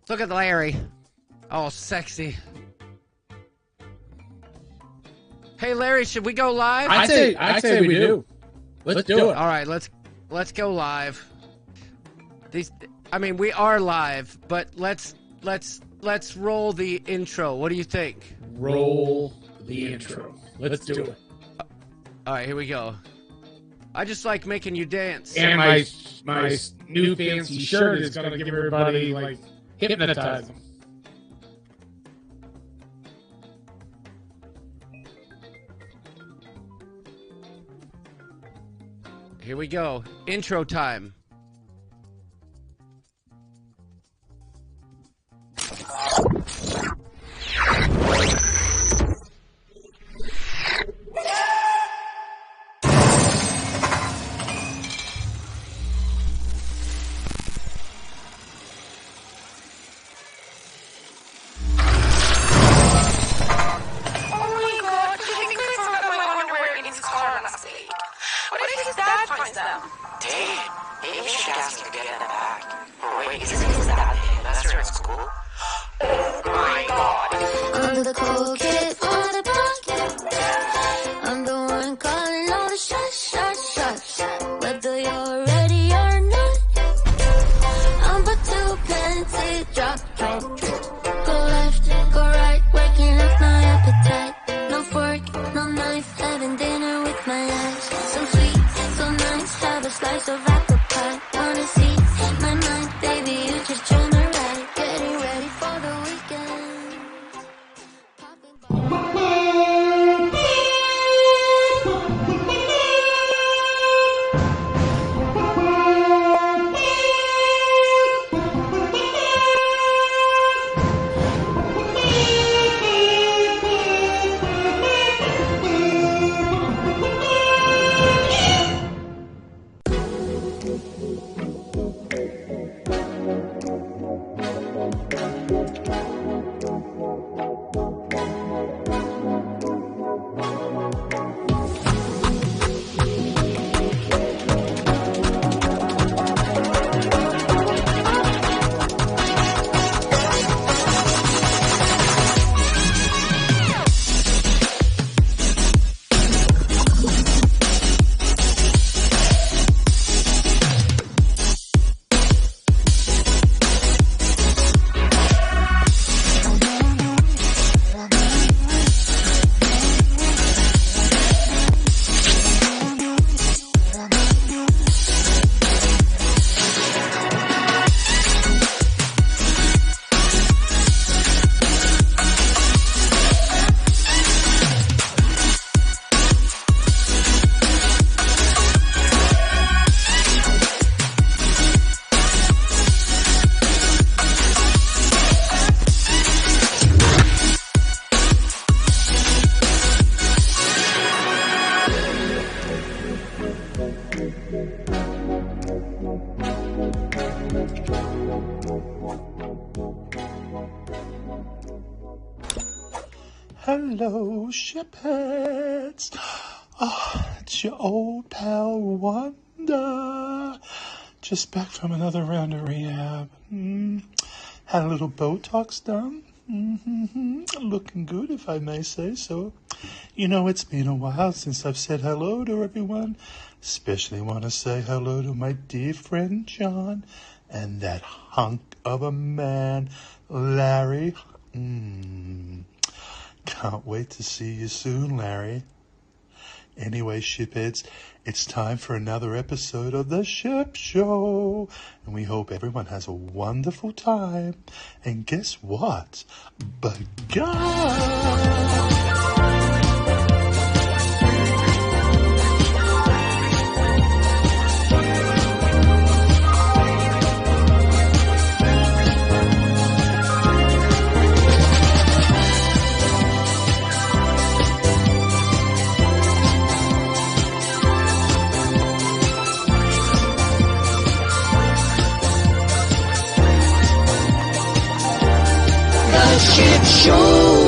Look at Larry. Oh, sexy. Hey, Larry, should we go live? I'd say we do. Let's do it. All right, let's go live. We are live, but let's roll the intro. What do you think? Roll the intro. Let's do it. All right, here we go. I just like making you dance. And my new fancy shirt is gonna give everybody like hypnotize them. Here we go. Intro time. Hello, shipheads. Oh, it's your old pal Wanda. Just back from another round of rehab. Had a little Botox done. Looking good, if I may say so. You know, it's been a while since I've said hello to everyone. Especially want to say hello to my dear friend John and that hunk of a man, Larry. Can't wait to see you soon, Larry. Anyway, shipheads, it's time for another episode of The Ship Show. And we hope everyone has a wonderful time. And guess what? Begun! Ship Show.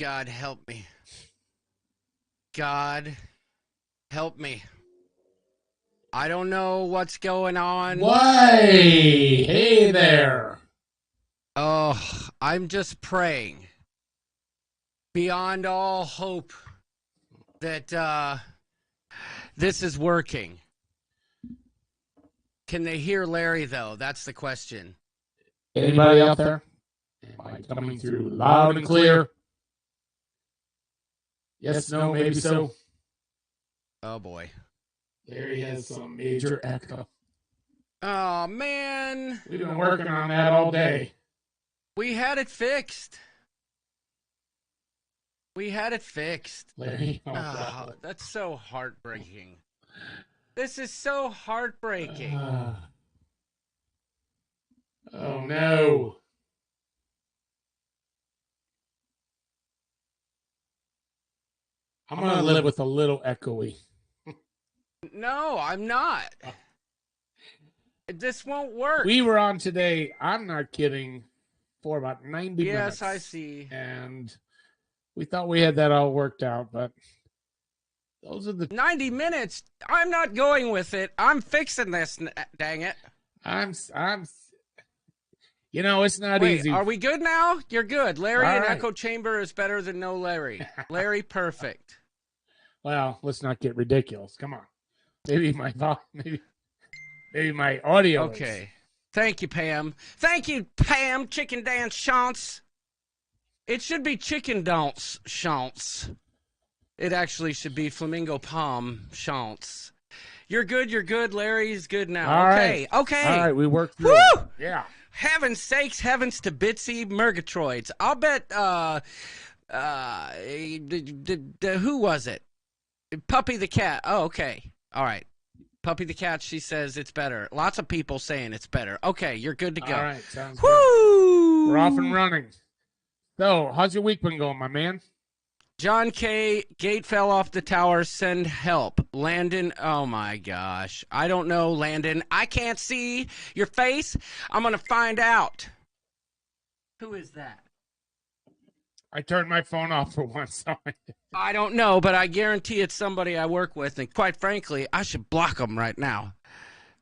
God help me. God help me. I don't know what's going on. Why? Hey there. Oh, I'm just praying beyond all hope that this is working. Can they hear Larry, though? That's the question. Anybody out there? Am I coming through loud and clear? Yes, no, maybe so. Oh, boy. Larry has some major echo. Oh, man. We've been working on that all day. We had it fixed. We had it fixed. Larry, Oh, no. that's so heartbreaking. This is so heartbreaking. Oh, no. I'm going to live with a little echoey. No, I'm not. This won't work. We were on today, I'm not kidding, for about 90 minutes. Yes, I see. And we thought we had that all worked out, but those are the 90 minutes? I'm not going with it. I'm fixing this, dang it. I'm you know, it's not Wait, easy. are we good now? You're good. Larry All in right. echo chamber is better than no Larry. Larry, perfect. Well, let's not get ridiculous. Come on. Maybe my audio. Okay. Thank you, Pam. Thank you, Pam. Chicken dance chance. It should be chicken dance chance. It actually should be flamingo palm chance. You're good. Larry's good now. All okay. right. Okay. All right, we worked through Woo! it. Yeah. Heaven's sakes, heavens to Bitsy Murgatroyds. I'll bet, who was it? Puppy the cat. Oh, okay. All right. Puppy the cat, she says it's better. Lots of people saying it's better. Okay, you're good to go. All right, sounds Woo! good. We're off and running. So, how's your week been going, my man? John K. Gate fell off the tower. Send help. Landon. Oh, my gosh. I don't know, Landon. I can't see your face. I'm going to find out. Who is that? I turned my phone off for once. I don't know, but I guarantee it's somebody I work with. And quite frankly, I should block them right now.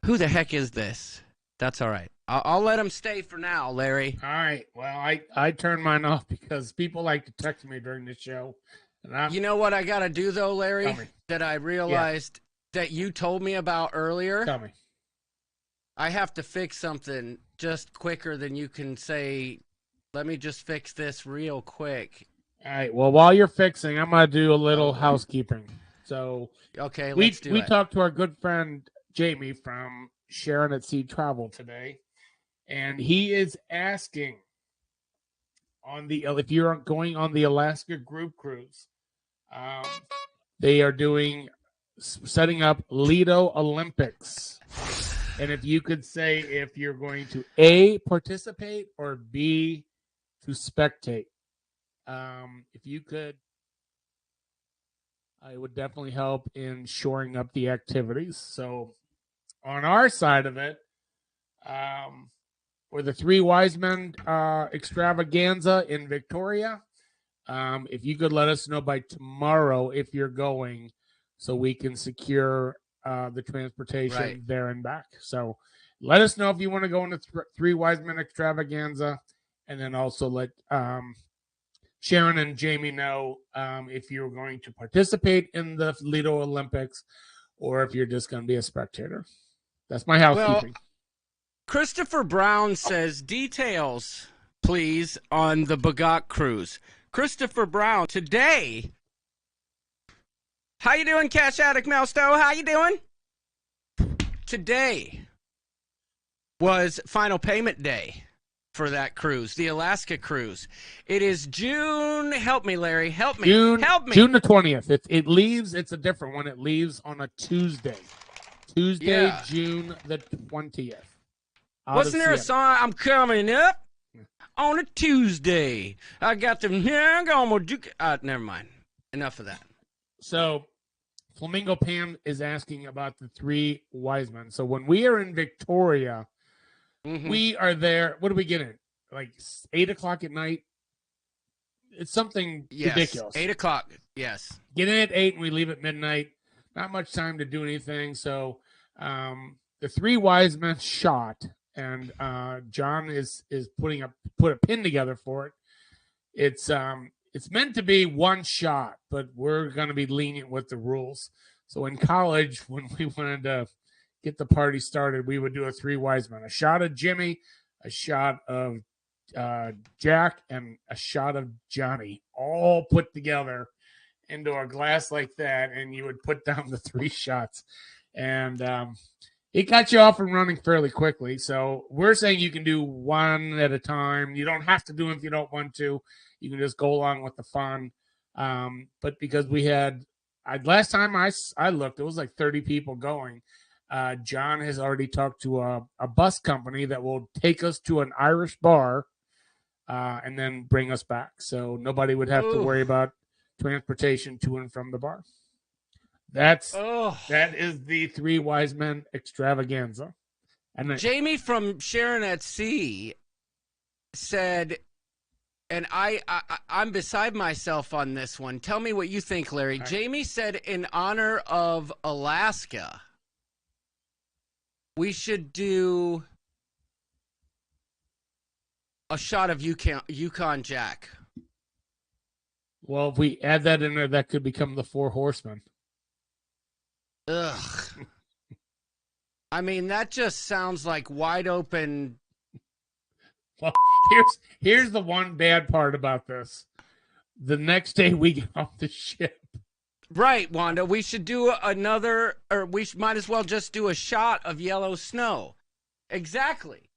Who the heck is this? That's all right. I'll let him stay for now, Larry. All right. Well, I turned mine off because people like to text me during the show. And you know what I got to do, though, Larry? Tell me. That I realized that you told me about earlier. Tell me. I have to fix something just quicker than you can say, let me just fix this real quick. All right. Well, while you're fixing, I'm going to do a little housekeeping. So, okay, we it. talked to our good friend Jamie from Sharon at Sea Travel today, and he is asking if you're going on the Alaska group cruise, they are setting up Lido Olympics. And if you could say if you're going to A, participate, or B, to spectate. If you could, I would definitely help in shoring up the activities. So on our side of it, for the Three Wise Men extravaganza in Victoria, if you could let us know by tomorrow if you're going so we can secure the transportation there and back. So let us know if you want to go on the Three Wise Men extravaganza, and then also let Sharon and Jamie know if you're going to participate in the Lido Olympics or if you're just going to be a spectator. That's my housekeeping. Well, Christopher Brown says, details, please, on the Bagok cruise. Christopher Brown, today. How you doing, Cash Addict Melsto? How you doing? Today was final payment day for that cruise, the Alaska cruise. It is June. Help me, Larry. Help me. Help me. June the 20th. It leaves. It's a different one. It leaves on a Tuesday. June the 20th. Wasn't there a song? I'm coming up on a Tuesday. I got them. Never mind. Enough of that. So, Flamingo Pam is asking about the Three Wise Men. So when we are in Victoria, we are there. What do we get in? Like 8:00 at night, It's something Yes. ridiculous. 8 o'clock. Yes. Get in at 8 and we leave at midnight. Not much time to do anything. So the three wise men shot, and John is put a pin together for it. It's meant to be one shot, but we're going to be lenient with the rules. So in college, when we wanted to get the party started, we would do a three wise men: a shot of Jimmy, a shot of Jack, and a shot of Johnny, all put together into a glass like that, and you would put down the three shots, and it got you off and running fairly quickly. So we're saying you can do one at a time. You don't have to do them if you don't want to. You can just go along with the fun. But because we had, last time I looked, it was like 30 people going. John has already talked to a bus company that will take us to an Irish bar and then bring us back. So nobody would have to worry about transportation to and from the bar. That is the three wise men extravaganza. And Jamie from Sharon at Sea said, and I'm beside myself on this one. Tell me what you think, Larry. Right. Jamie said, in honor of Alaska, we should do a shot of Yukon Jack. Well, if we add that in there, that could become the Four Horsemen. Ugh. I mean, that just sounds like wide open. Well, here's the one bad part about this. The next day we get off the ship. Right, Wanda. We should do another, or we might as well just do a shot of yellow snow. Exactly.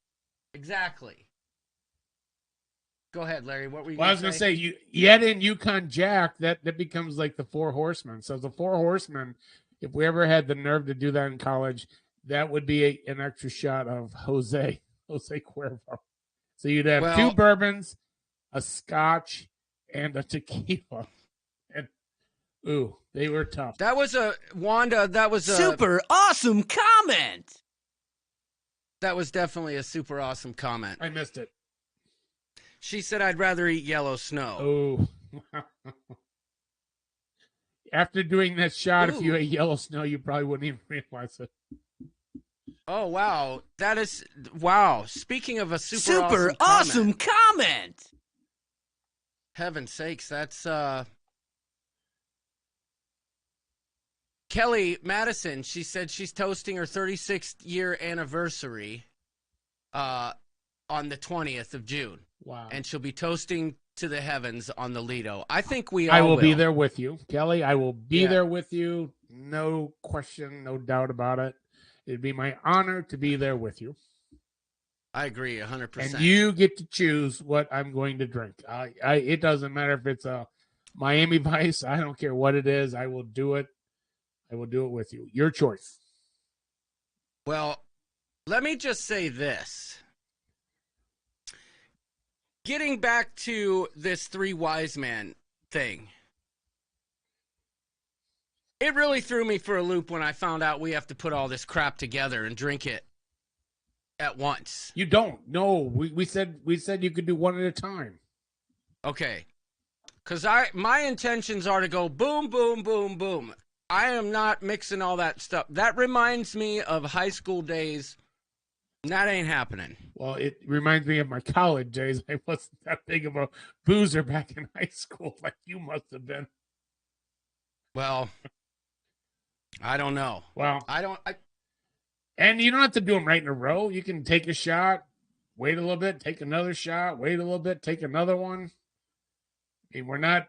Go ahead, Larry. What were you going to say? I was going to say, you add in Yukon Jack, that becomes like the Four Horsemen. So the Four Horsemen, if we ever had the nerve to do that in college, that would be an extra shot of Jose Cuervo. So you'd have two bourbons, a scotch, and a tequila. And they were tough. That was a super awesome comment. That was definitely a super awesome comment. I missed it. She said, "I'd rather eat yellow snow." Oh. After doing that shot, if you ate yellow snow, you probably wouldn't even realize it. Oh, wow. That is, wow. Speaking of a super awesome comment. Heaven's sakes, that's, Kelly Madison, she said she's toasting her 36th year anniversary on the 20th of June. Wow. And she'll be toasting to the heavens on the Lido. I think we all I will be there with you, Kelly. I will be there with you. No question, no doubt about it. It'd be my honor to be there with you. I agree 100%. And you get to choose what I'm going to drink. It doesn't matter if it's a Miami Vice. I don't care what it is. I will do it. I will do it with you. Your choice. Well, let me just say this. Getting back to this three wise man thing. It really threw me for a loop when I found out we have to put all this crap together and drink it at once. You don't. No, we said you could do one at a time. Okay. Because my intentions are to go boom, boom, boom, boom. I am not mixing all that stuff. That reminds me of high school days. That ain't happening. Well, it reminds me of my college days. I wasn't that big of a boozer back in high school like you must have been. Well, I don't know. Well, And you don't have to do them right in a row. You can take a shot, wait a little bit, take another shot, wait a little bit, take another one. I mean, we're not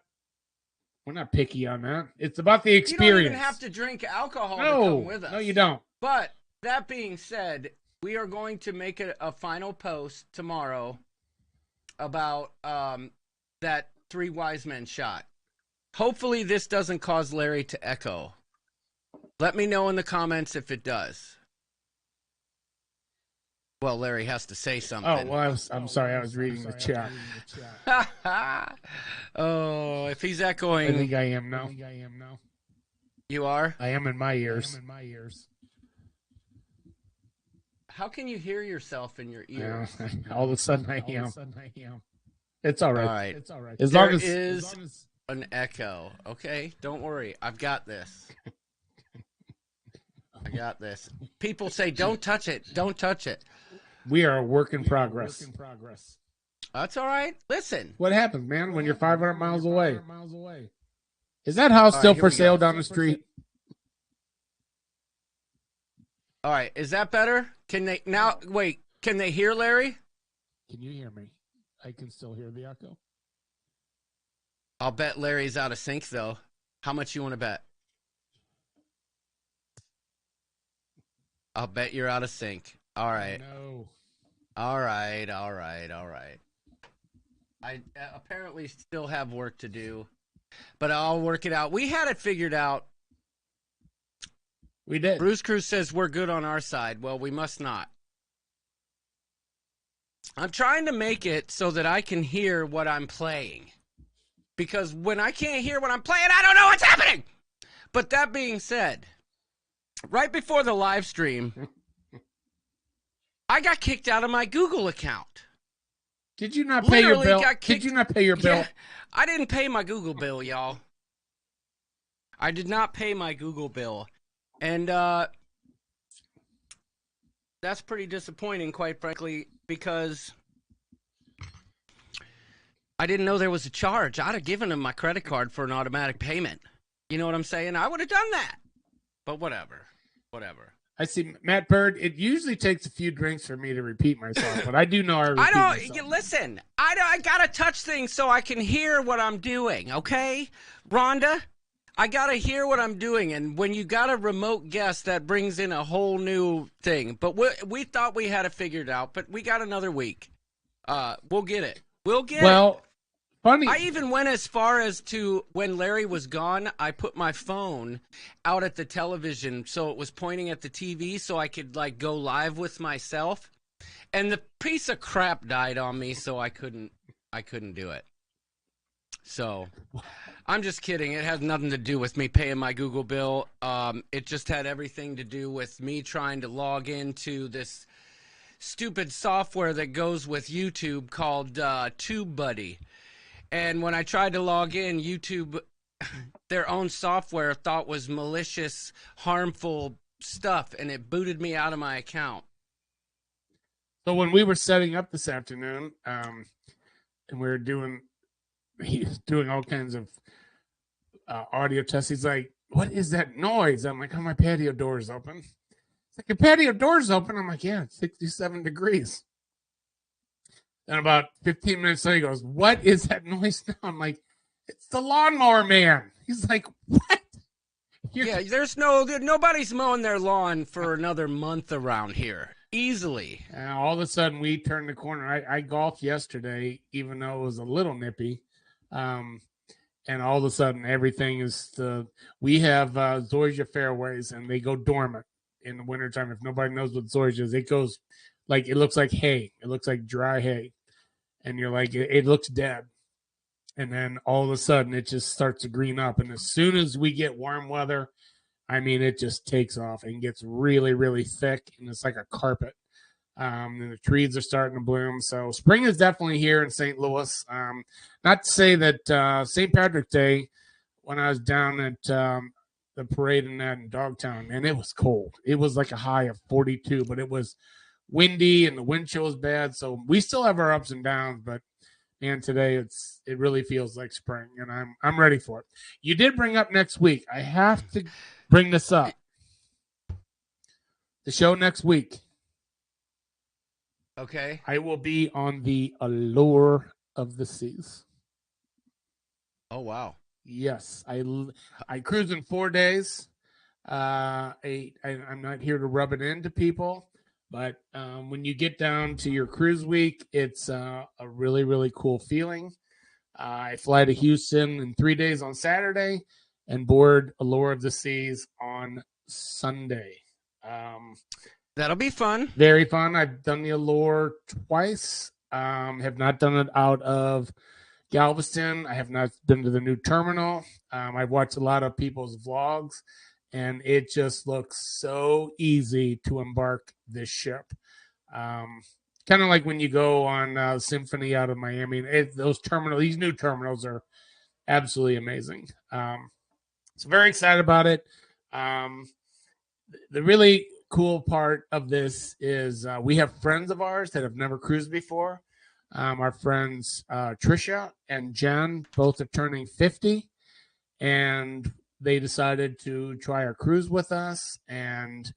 picky on that. It's about the experience. You don't even have to drink alcohol to come with us. No, you don't. But that being said, we are going to make a final post tomorrow about that three wise men shot. Hopefully this doesn't cause Larry to echo. Let me know in the comments if it does. Well, Larry has to say something. Oh, well, I'm sorry. I was reading the chat. Oh, if he's echoing. I think I am now. You are? I am in my ears. How can you hear yourself in your ears? All of a sudden I am. It's all right. All right. It's all right. There is an echo. Okay, don't worry. I've got this. I got this. People say, don't touch it. Don't touch it. We are a work in progress. That's all right. Listen. What happens, man, when you're 500 miles away? Is that house still for sale down the street? All right. Is that better? Can they now? Wait. Can they hear Larry? Can you hear me? I can still hear the echo. I'll bet Larry's out of sync, though. How much you want to bet? I'll bet you're out of sync. All right. No. All right. I apparently still have work to do, but I'll work it out. We had it figured out. We did. Bruce Cruz says we're good on our side. Well, we must not. I'm trying to make it so that I can hear what I'm playing. Because when I can't hear what I'm playing, I don't know what's happening. But that being said, right before the live stream, I got kicked out of my Google account. Did you not pay your bill? Did you not pay your bill? Yeah, I didn't pay my Google bill, y'all. I did not pay my Google bill. And that's pretty disappointing, quite frankly, because I didn't know there was a charge. I'd have given him my credit card for an automatic payment. You know what I'm saying? I would have done that. But whatever. I see, Matt Bird, it usually takes a few drinks for me to repeat myself, but I do know I repeat myself. Listen, I got to touch things so I can hear what I'm doing, okay? Rhonda, I got to hear what I'm doing, and when you got a remote guest, that brings in a whole new thing. But we thought we had it figured out, but we got another week. We'll get it. Well, funny. I even went as far as to, when Larry was gone, I put my phone out at the television so it was pointing at the TV so I could, like, go live with myself. And the piece of crap died on me, so I couldn't do it. So, I'm just kidding. It has nothing to do with me paying my Google bill. It just had everything to do with me trying to log into this stupid software that goes with YouTube called TubeBuddy. And when I tried to log in, YouTube, their own software, thought was malicious, harmful stuff, and it booted me out of my account. So when we were setting up this afternoon, and we were doing all kinds of audio tests, he's like, "What is that noise?" I'm like, "Oh, my patio door is open." It's like, "Your patio door's open?" I'm like, "Yeah, it's 67 degrees." And about 15 minutes later, he goes, "What is that noise now?" I'm like, "It's the lawnmower man." He's like, "What?" There's nobody's mowing their lawn for another month around here. Easily. All of a sudden, we turned the corner. I golfed yesterday, even though it was a little nippy. And all of a sudden, everything is we have zoysia fairways, and they go dormant in the wintertime. If nobody knows what zoysia is, it goes like, it looks like hay. It looks like dry hay. And you're like, it looks dead. And then all of a sudden, it just starts to green up. And as soon as we get warm weather, I mean, it just takes off and gets really, really thick. And it's like a carpet. And the trees are starting to bloom. So spring is definitely here in St. Louis. Not to say that St. Patrick's Day, when I was down at the parade in Dogtown, and it was cold. It was like a high of 42, but it was windy and the wind chill was bad. So we still have our ups and downs, but man, today it really feels like spring, and I'm ready for it. You did bring up next week. I have to bring this up. The show next week. Okay. I will be on the Allure of the Seas. Oh, wow. Yes. I cruise in 4 days. I'm not here to rub it into people, but when you get down to your cruise week, it's a really, really cool feeling. I fly to Houston in 3 days on Saturday and board Allure of the Seas on Sunday. That'll be fun. Very fun. I've done the Allure twice. Have not done it out of Galveston. I have not been to the new terminal. I've watched a lot of people's vlogs, and it just looks so easy to embark this ship. kind of like when you go on Symphony out of Miami. These new terminals are absolutely amazing. So very excited about it. The really cool part of this is we have friends of ours that have never cruised before. Our friends Trisha and Jen both are turning 50, and they decided to try our cruise with us. And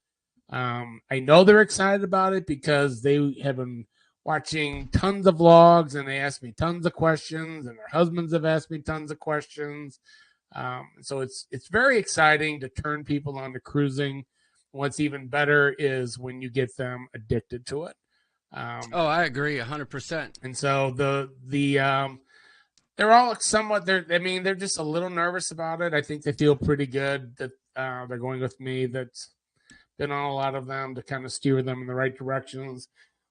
I know they're excited about it because they have been watching tons of vlogs, and they ask me tons of questions, and their husbands have asked me tons of questions. So it's very exciting to turn people on to cruising. What's even better is when you get them addicted to it. I agree 100%. And so they're all somewhat they're just a little nervous about it. I think they feel pretty good that they're going with me. That's been on a lot of them to kind of steer them in the right directions.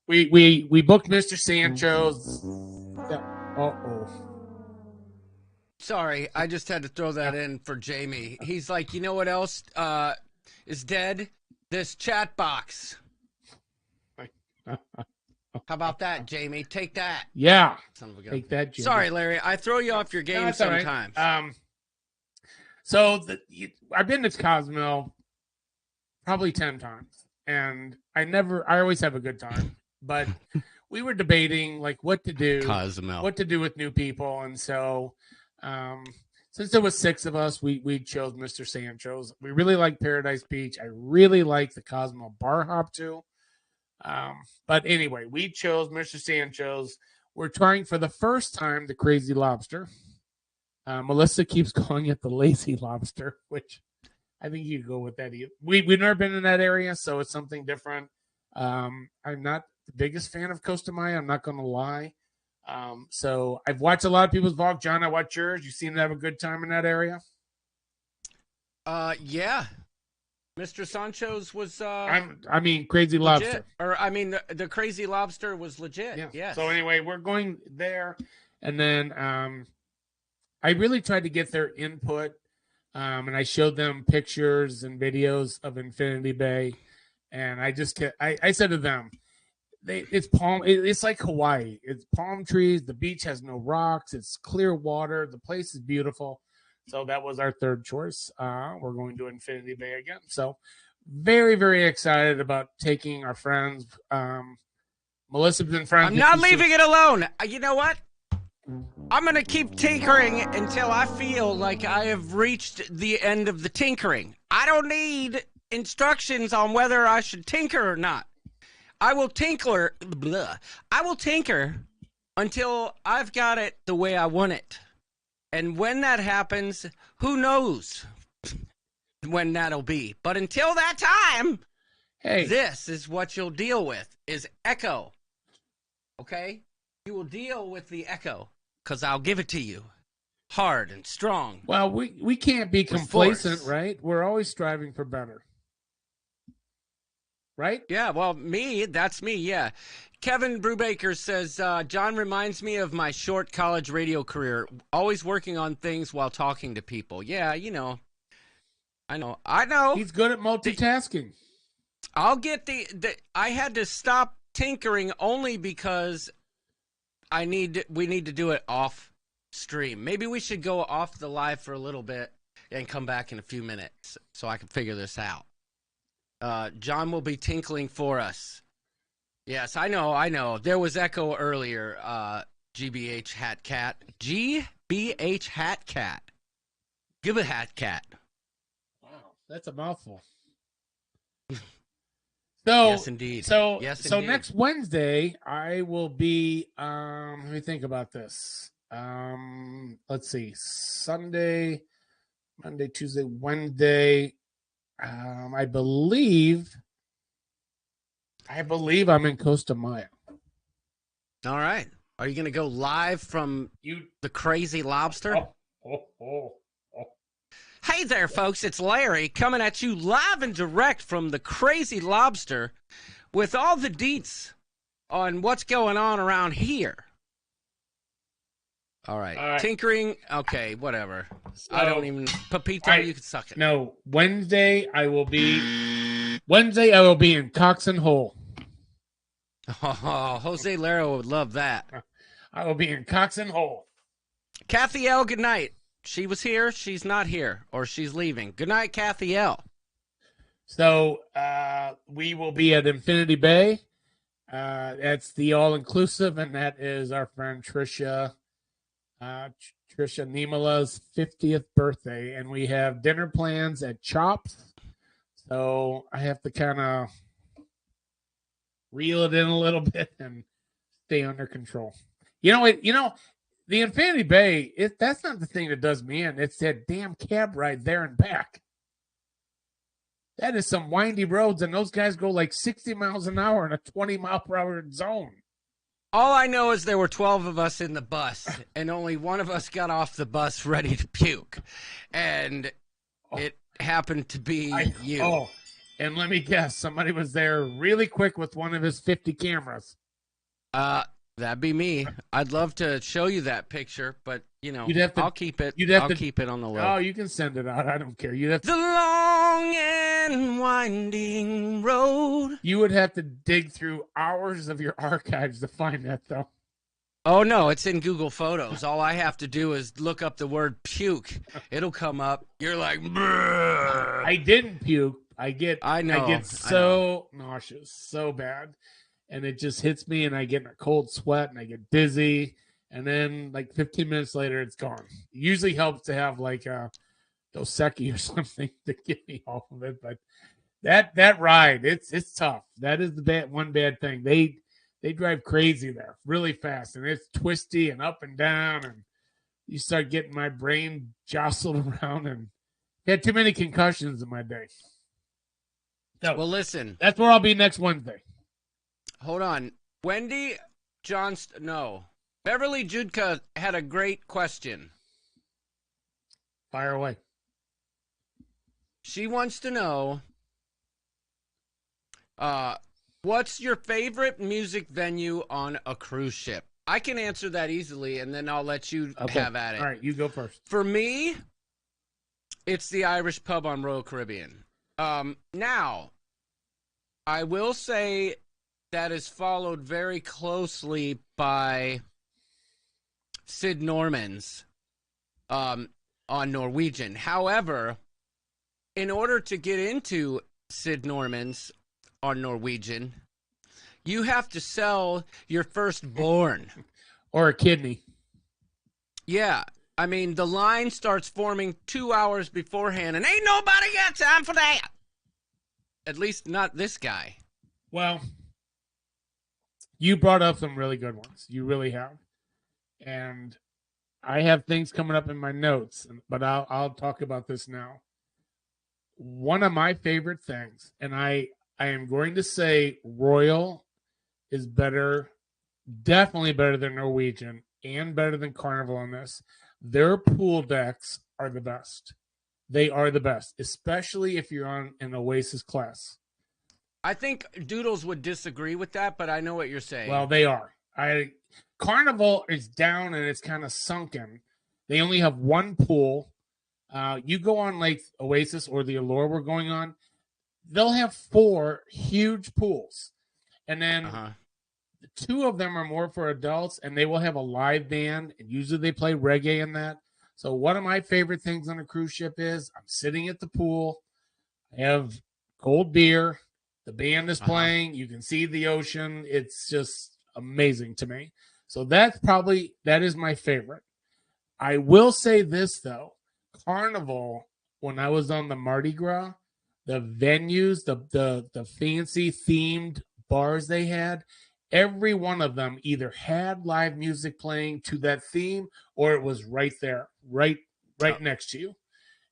We booked Mr. Sancho's. Sorry, I just had to throw that in for Jamie. He's like, you know what else is dead? This chat box. How about that, Jamie? Take that. Yeah. Son of a gun. Take that, Jamie. Sorry, Larry. I throw you off your game sometimes. Right. So I've been to Cozumel probably 10 times, and I always have a good time. But we were debating like what to do with new people, and so since there was 6 of us, we chose Mr. Sancho's. We really like Paradise Beach. I really like the Cozumel Bar Hop too. But anyway, we chose Mr. Sancho's. We're trying for the first time the Crazy Lobster. Melissa keeps calling it the Lazy Lobster, which I think you could go with that. We've never been in that area, so it's something different. I'm not the biggest fan of Costa Maya. I'm not going to lie. So I've watched a lot of people's vlog. John, I watched yours. You seem to have a good time in that area. Yeah. Mr. Sancho's was Crazy Lobster. Legit. Or the Crazy Lobster was legit. Yeah. Yes. So anyway, we're going there, and then I really tried to get their input, and I showed them pictures and videos of Infinity Bay, and I said to them, it's like Hawaii. It's palm trees. The beach has no rocks. It's clear water. The place is beautiful. So that was our third choice. We're going to Infinity Bay again. So very, very excited about taking our friends. Melissa's been friends. I'm not leaving it alone. You know what? I'm going to keep tinkering until I feel like I have reached the end of the tinkering. I don't need instructions on whether I should tinker or not. I will tinker until I've got it the way I want it. And when that happens, who knows when that'll be. But until that time, this is what you'll deal with, is echo. Okay? You will deal with the echo, because I'll give it to you. Hard and strong. Well, we can't be complacent, right? We're always striving for better. Right? Yeah, well, that's me, yeah. Kevin Brubaker says, John reminds me of my short college radio career, always working on things while talking to people. Yeah, I know. He's good at multitasking. I'll get I had to stop tinkering only because we need to do it off stream. Maybe we should go off the live for a little bit and come back in a few minutes so I can figure this out. John will be tinkling for us. Yes, I know. There was echo earlier. GBH Hat Cat. GBH Hat Cat. Give a Hat Cat. Wow, that's a mouthful. Yes, indeed. So next Wednesday, I will be. Let me think about this. Let's see. Sunday, Monday, Tuesday, Wednesday. I believe I'm in Costa Maya. All right. Are you going to go live from the Crazy Lobster? Hey there, folks. It's Larry coming at you live and direct from the Crazy Lobster with all the deets on what's going on around here. All right. Tinkering. Okay, whatever. I don't even. Pepito, you can suck it. No, Wednesday I will be in Cox and Hole. Oh, Jose Lero would love that. I will be in Cox and Hole. Kathy L, good night. She was here. She's not here, or she's leaving. Good night, Kathy L. So we will be at Infinity Bay. That's the all-inclusive, and that is our friend Trisha Nimala's 50th birthday, and we have dinner plans at Chops. So I have to kind of reel it in a little bit and stay under control. The Infinity Bay, that's not the thing that does me in. It's that damn cab ride there and back. That is some windy roads, and those guys go like 60 miles an hour in a 20-mile-per-hour zone. All I know is there were 12 of us in the bus, and only one of us got off the bus ready to puke. And it happened to be you. Oh, and let me guess, somebody was there really quick with one of his 50 cameras. That'd be me. I'd love to show you that picture, but I'll keep it. Keep it on the low. Oh, you can send it out. I don't care. The long and winding road. You would have to dig through hours of your archives to find that, though. Oh no, it's in Google Photos. All I have to do is look up the word puke. It'll come up. You're like, brrr. I didn't puke. I get so nauseous, so bad. And it just hits me, and I get in a cold sweat, and I get dizzy, and then like 15 minutes later, it's gone. It usually helps to have like a Dos Equis or something to get me off of it. But that ride, it's tough. That is the one bad thing. They drive crazy there, really fast, and it's twisty and up and down, and you start getting my brain jostled around, and I had too many concussions in my day. So, well, listen, that's where I'll be next Wednesday. Hold on. Wendy Johnston, no. Beverly Judka had a great question. Fire away. She wants to know, what's your favorite music venue on a cruise ship? I can answer that easily, and then I'll let you have at it. All right, you go first. For me, it's the Irish pub on Royal Caribbean. Now, I will say that is followed very closely by Sid Norman's on Norwegian. However, in order to get into Sid Norman's on Norwegian, you have to sell your firstborn. Or a kidney. Yeah. I mean, the line starts forming 2 hours beforehand, and ain't nobody got time for that. At least not this guy. Well, you brought up some really good ones. You really have. And I have things coming up in my notes, but I'll talk about this now. One of my favorite things, and I am going to say Royal is better, definitely better than Norwegian, and better than Carnival on this. Their pool decks are the best. They are the best, especially if you're on an Oasis class. I think Doodles would disagree with that, but I know what you're saying. Well, they are. Carnival is down and it's kind of sunken. They only have one pool. You go on like Oasis or the Allure we're going on, they'll have 4 huge pools. And then 2 of them are more for adults, and they will have a live band, and usually they play reggae in that. So one of my favorite things on a cruise ship is I'm sitting at the pool. I have cold beer. The band is playing. You can see the ocean. It's just amazing to me. So that is my favorite. I will say this, though. Carnival, when I was on the Mardi Gras, the venues, the fancy themed bars they had, every one of them either had live music playing to that theme or it was right there, right next to you.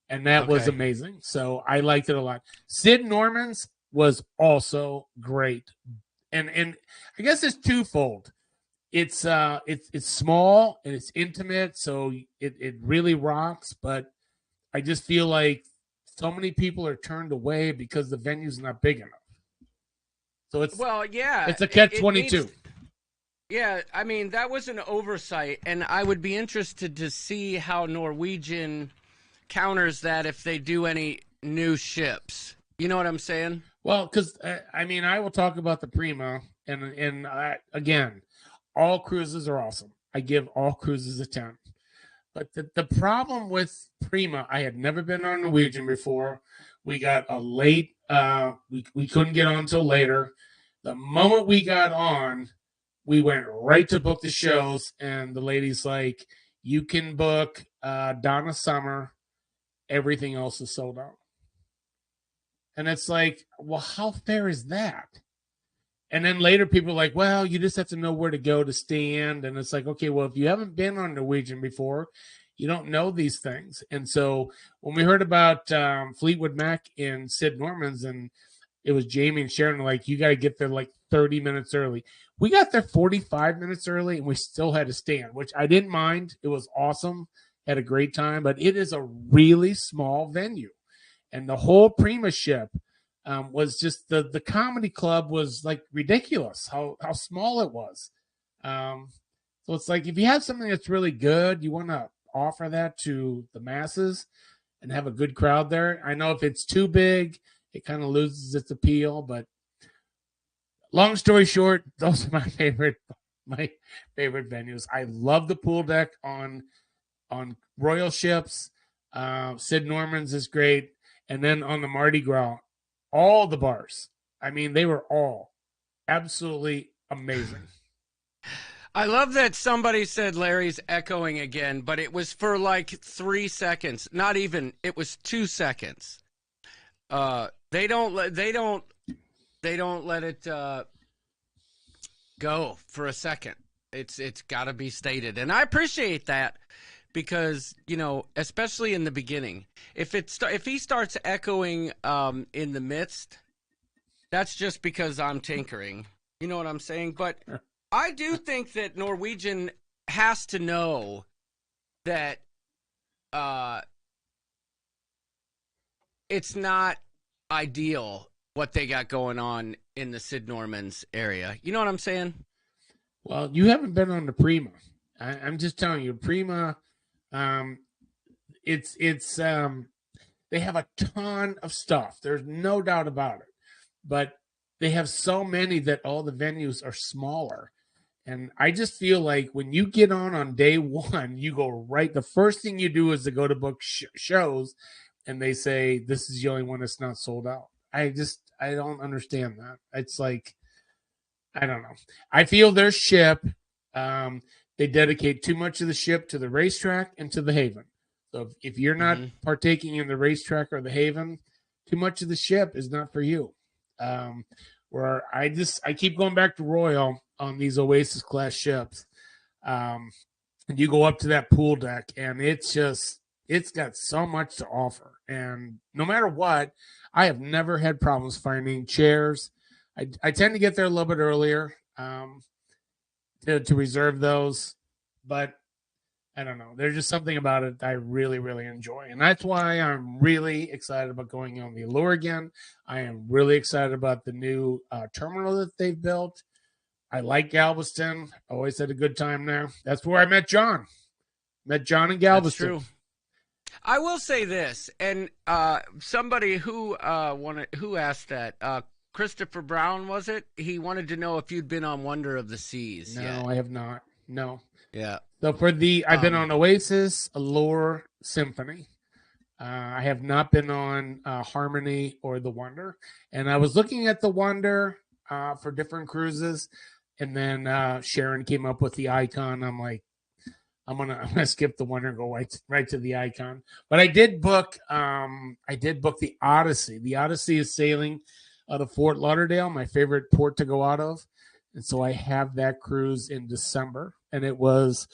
And that was amazing. So I liked it a lot. Sid Norman's was also great. And I guess it's twofold. It's small and it's intimate, so it really rocks, but I just feel like so many people are turned away because the venue's not big enough. So it's a catch-22. Yeah, I mean, that was an oversight, and I would be interested to see how Norwegian counters that if they do any new ships. You know what I'm saying? Well, because, I will talk about the Prima. Again, all cruises are awesome. I give all cruises a 10. But the problem with Prima, I had never been on Norwegian before. We got a late, we couldn't get on until later. The moment we got on, we went right to book the shows, and the lady's like, you can book Donna Summer, everything else is sold out. And it's like, well, how fair is that? And then later people are like, well, you just have to know where to go to stand. And it's like, okay, well, if you haven't been on Norwegian before, you don't know these things. And so when we heard about Fleetwood Mac and Sid Norman's, and it was Jamie and Sharon, like, you got to get there like 30 minutes early. We got there 45 minutes early, and we still had to stand, which I didn't mind. It was awesome. Had a great time, but it is a really small venue. And the whole Prima ship was just the comedy club was like ridiculous how small it was. So it's like, if you have something that's really good, you want to offer that to the masses and have a good crowd there. I know if it's too big, it kind of loses its appeal, but long story short, those are my favorite venues. I love the pool deck on Royal ships. Sid Norman's is great. And then on the Mardi Gras, all the bars. I mean, they were all absolutely amazing. I love that somebody said Larry's echoing again, but it was for like 3 seconds. Not even. It was 2 seconds. They don't let it go for a second. It's got to be stated, and I appreciate that, because, you know, especially in the beginning, if he starts echoing in the midst, that's just because I'm tinkering. You know what I'm saying? But I do think that Norwegian has to know that it's not ideal what they got going on in the Sid Norman's area. You know what I'm saying? Well, you haven't been on the Prima. I'm just telling you, Prima. It's they have a ton of stuff. There's no doubt about it, but they have so many that all the venues are smaller. And I just feel like when you get on day one, you go right. The first thing you do is to go to book shows, and they say this is the only one that's not sold out. I don't understand that. It's like, I don't know. I feel their ship. They dedicate too much of the ship to the racetrack and to the Haven. So if you're not partaking in the racetrack or the Haven, too much of the ship is not for you. Where I keep going back to Royal on these Oasis class ships. And you go up to that pool deck, and it's got so much to offer. And no matter what, I have never had problems finding chairs. I tend to get there a little bit earlier to reserve those, but I don't know. There's just something about it I really, really enjoy. And that's why I'm really excited about going on the Allure again. I am really excited about the new terminal that they've built. I like Galveston. Always had a good time there. That's where I met John. Met John in Galveston. That's true. I will say this, and somebody who asked that, Christopher Brown, was it? He wanted to know if you'd been on Wonder of the Seas. No, yet. I have not. No. Yeah. So I've been on Oasis, Allure, Symphony. I have not been on Harmony or the Wonder. And I was looking at the Wonder for different cruises, and then Sharon came up with the Icon. I'm like, I'm gonna skip the Wonder and go right to the Icon. But I did book the Odyssey. The Odyssey is sailing out of Fort Lauderdale, my favorite port to go out of. And so I have that cruise in December. And it was,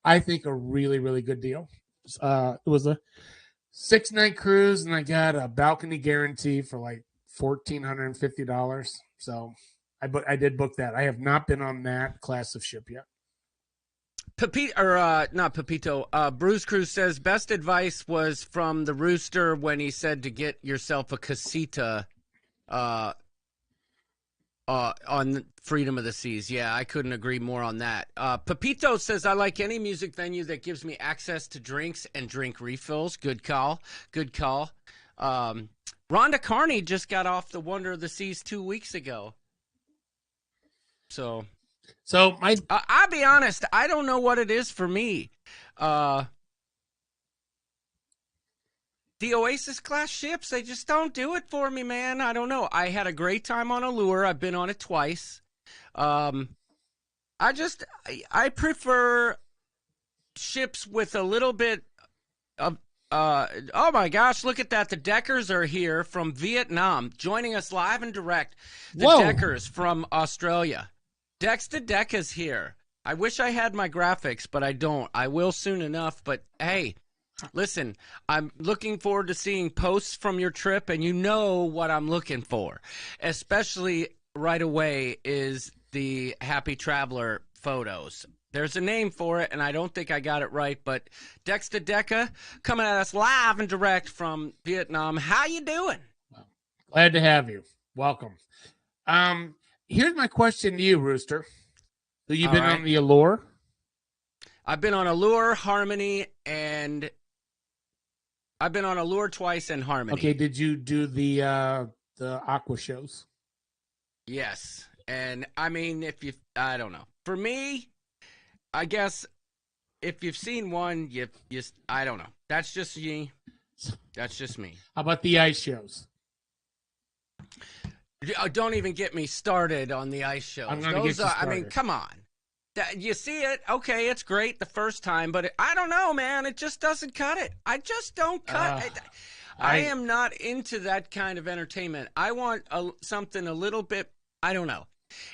I think, a really, really good deal. It was a 6-night cruise, and I got a balcony guarantee for like $1,450. So I did book that. I have not been on that class of ship yet. Bruce Cruz says best advice was from the Rooster when he said to get yourself a casita on Freedom of the Seas. Yeah, I couldn't agree more on that. Pepito says, I like any music venue that gives me access to drinks and drink refills. Good call. Good call. Rhonda Carney just got off the Wonder of the Seas 2 weeks ago. So my I'll be honest, I don't know what it is for me. The Oasis class ships, they just don't do it for me, man. I don't know. I had a great time on Allure. I've been on it twice. I prefer ships with a little bit of oh my gosh, look at that. The Deckers are here from Vietnam, joining us live and direct. The Whoa. Deckers from Australia. Dex to Deck is here. I wish I had my graphics, but I don't. I will soon enough. But hey, listen, I'm looking forward to seeing posts from your trip, and you know what I'm looking for. Especially right away is the Happy Traveler photos. There's a name for it, and I don't think I got it right, but Dex to Deca coming at us live and direct from Vietnam. How you doing? Glad to have you. Welcome. Here's my question to you, Rooster. So you've been on the Allure? I've been on Allure, Harmony, and I've been on Allure twice and Harmony. Okay, did you do the aqua shows? Yes. And I mean, I don't know. For me, I guess if you've seen one, I don't know. That's just me. That's just me. How about the ice shows? Don't even get me started on the ice shows. I'm going to get you started. I mean, come on. You see it, okay, it's great the first time, but I don't know, man. It just doesn't cut it. I just don't cut it. I am not into that kind of entertainment. I want something a little bit, I don't know.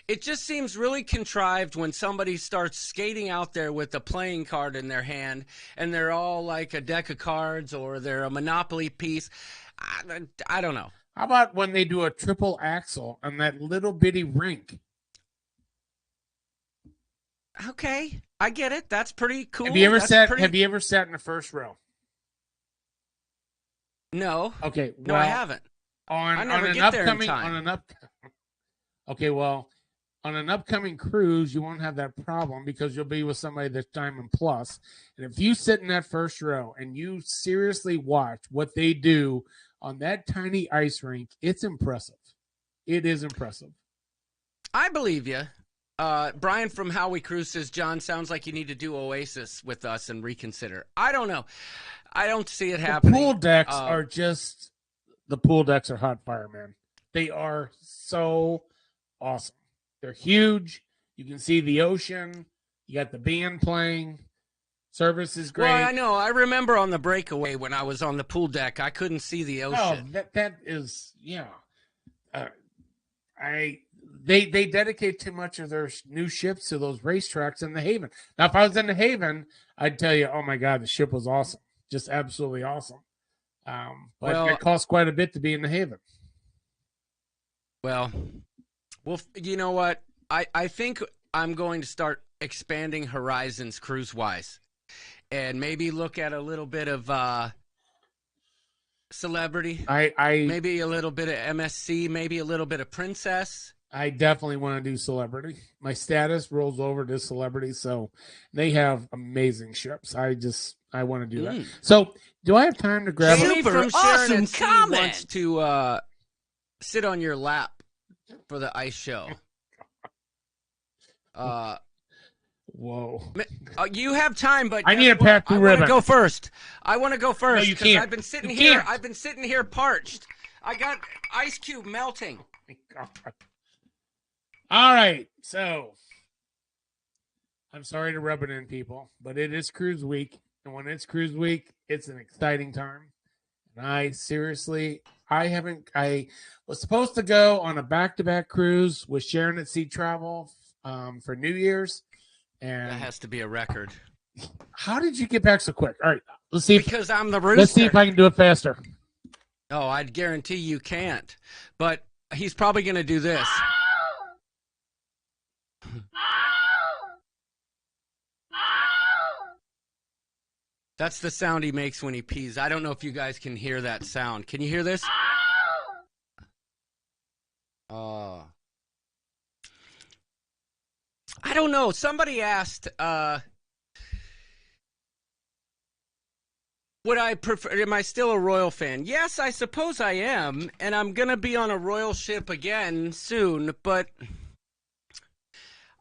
It just seems really contrived when somebody starts skating out there with a playing card in their hand, and they're all like a deck of cards or they're a Monopoly piece. I don't know. How about when they do a triple axle on that little bitty rink? Okay, I get it. That's pretty cool. Have you ever sat in the first row? No. Okay. No, I haven't. On an upcoming cruise, you won't have that problem because you'll be with somebody that's Diamond Plus. And if you sit in that first row and you seriously watch what they do on that tiny ice rink, it's impressive. It is impressive. I believe you. Brian from How We Cruise says, John, sounds like you need to do Oasis with us and reconsider. I don't know. I don't see it happening. The pool decks are hot fire, man. They are so awesome. They're huge. You can see the ocean. You got the band playing. Service is great. Well, I know. I remember on the breakaway when I was on the pool deck, I couldn't see the ocean. Oh, that is, yeah. They dedicate too much of their new ships to those racetracks in the Haven. Now, if I was in the Haven, I'd tell you, oh my God, the ship was awesome, just absolutely awesome. But it costs quite a bit to be in the Haven. Well, you know what? I think I'm going to start expanding horizons cruise-wise, and maybe look at a little bit of celebrity. Maybe a little bit of MSC, maybe a little bit of princess. I definitely want to do celebrity. My status rolls over to celebrity, so they have amazing ships. I want to do that. So, do I have time to grab Super awesome comment. Wants to sit on your lap for the ice show. Whoa. You have time, but I need to pack the ribbon. I want to go first. No, you can't. I've been sitting here parched. I got ice cube melting. Oh my God. All right, so I'm sorry to rub it in, people, but it is cruise week, and when it's cruise week, it's an exciting time. And I was supposed to go on a back-to-back cruise with Sharon at Sea Travel for New Year's, and that has to be a record. How did you get back so quick? All right, let's see. Because I'm the rooster. Let's see if I can do it faster. Oh, I'd guarantee you can't. But he's probably going to do this. That's the sound he makes when he pees. I don't know if you guys can hear that sound. Can you hear this? I don't know. Somebody asked, would I prefer, am I still a Royal fan? Yes, I suppose I am, and I'm going to be on a Royal ship again soon, but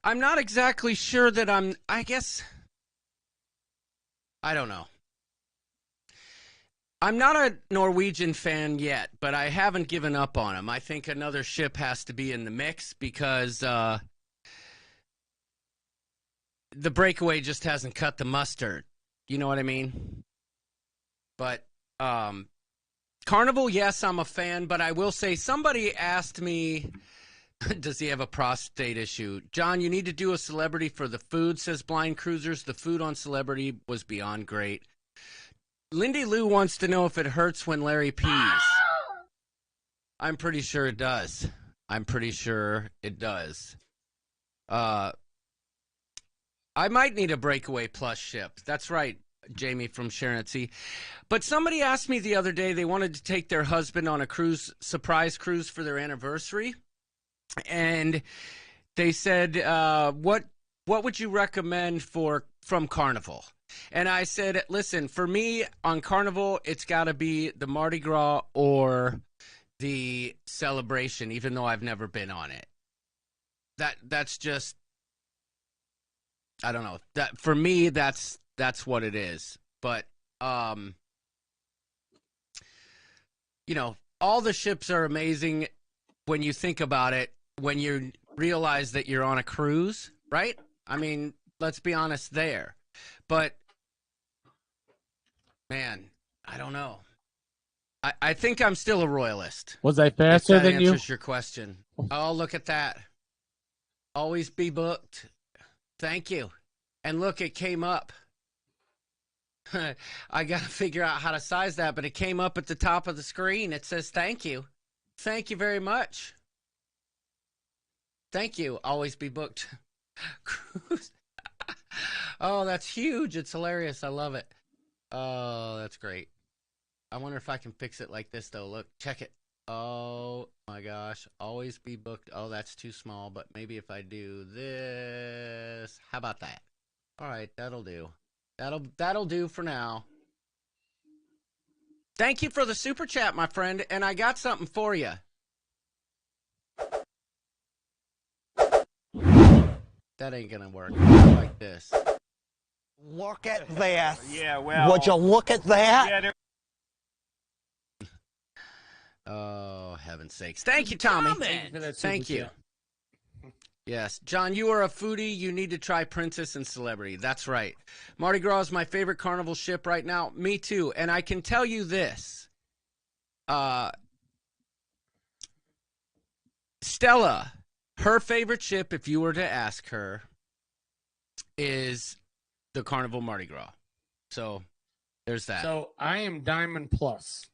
I'm not exactly sure that I guess, I don't know. I'm not a Norwegian fan yet, but I haven't given up on them. I think another ship has to be in the mix because the breakaway just hasn't cut the mustard. You know what I mean? But Carnival, yes, I'm a fan, but I will say somebody asked me, does he have a prostate issue? John, you need to do a celebrity for the food, says Blind Cruisers. The food on Celebrity was beyond great. Lindy Lou wants to know if it hurts when Larry pees. I'm pretty sure it does. I'm pretty sure it does. I might need a Breakaway Plus ship. That's right, Jamie from Sharoncy. But somebody asked me the other day they wanted to take their husband on a surprise cruise for their anniversary. And they said, what would you recommend from Carnival? And I said, listen, for me on Carnival, it's got to be the Mardi Gras or the Celebration, even though I've never been on it. That's just, I don't know. That for me, that's what it is. But you know, all the ships are amazing when you think about it. When you realize that you're on a cruise, right? I mean, let's be honest there. But man, I don't know. I think I'm still a royalist. Was I faster if that than you? answers your question. Oh, look at that. Always be booked. Thank you. And look, it came up. I got to figure out how to size that, but it came up at the top of the screen. It says thank you. Thank you very much. Thank you. Always be booked. Oh, that's huge. It's hilarious. I love it. Oh, that's great. I wonder if I can fix it like this, though. Look, check it. Oh, my gosh. Always be booked. Oh, that's too small, but maybe if I do this. How about that? All right, that'll do. That'll do for now. Thank you for the super chat, my friend, and I got something for you. That ain't gonna work. Not like this. Look at this. Yeah, well. Would you look at that? Yeah, Oh, heaven's sakes. Thank you, Tommy. Thank you. Yes. John, you are a foodie. You need to try Princess and Celebrity. That's right. Mardi Gras is my favorite Carnival ship right now. Me too. And I can tell you this. Stella, her favorite ship, if you were to ask her, is the Carnival Mardi Gras. So there's that. So I am Diamond Plus.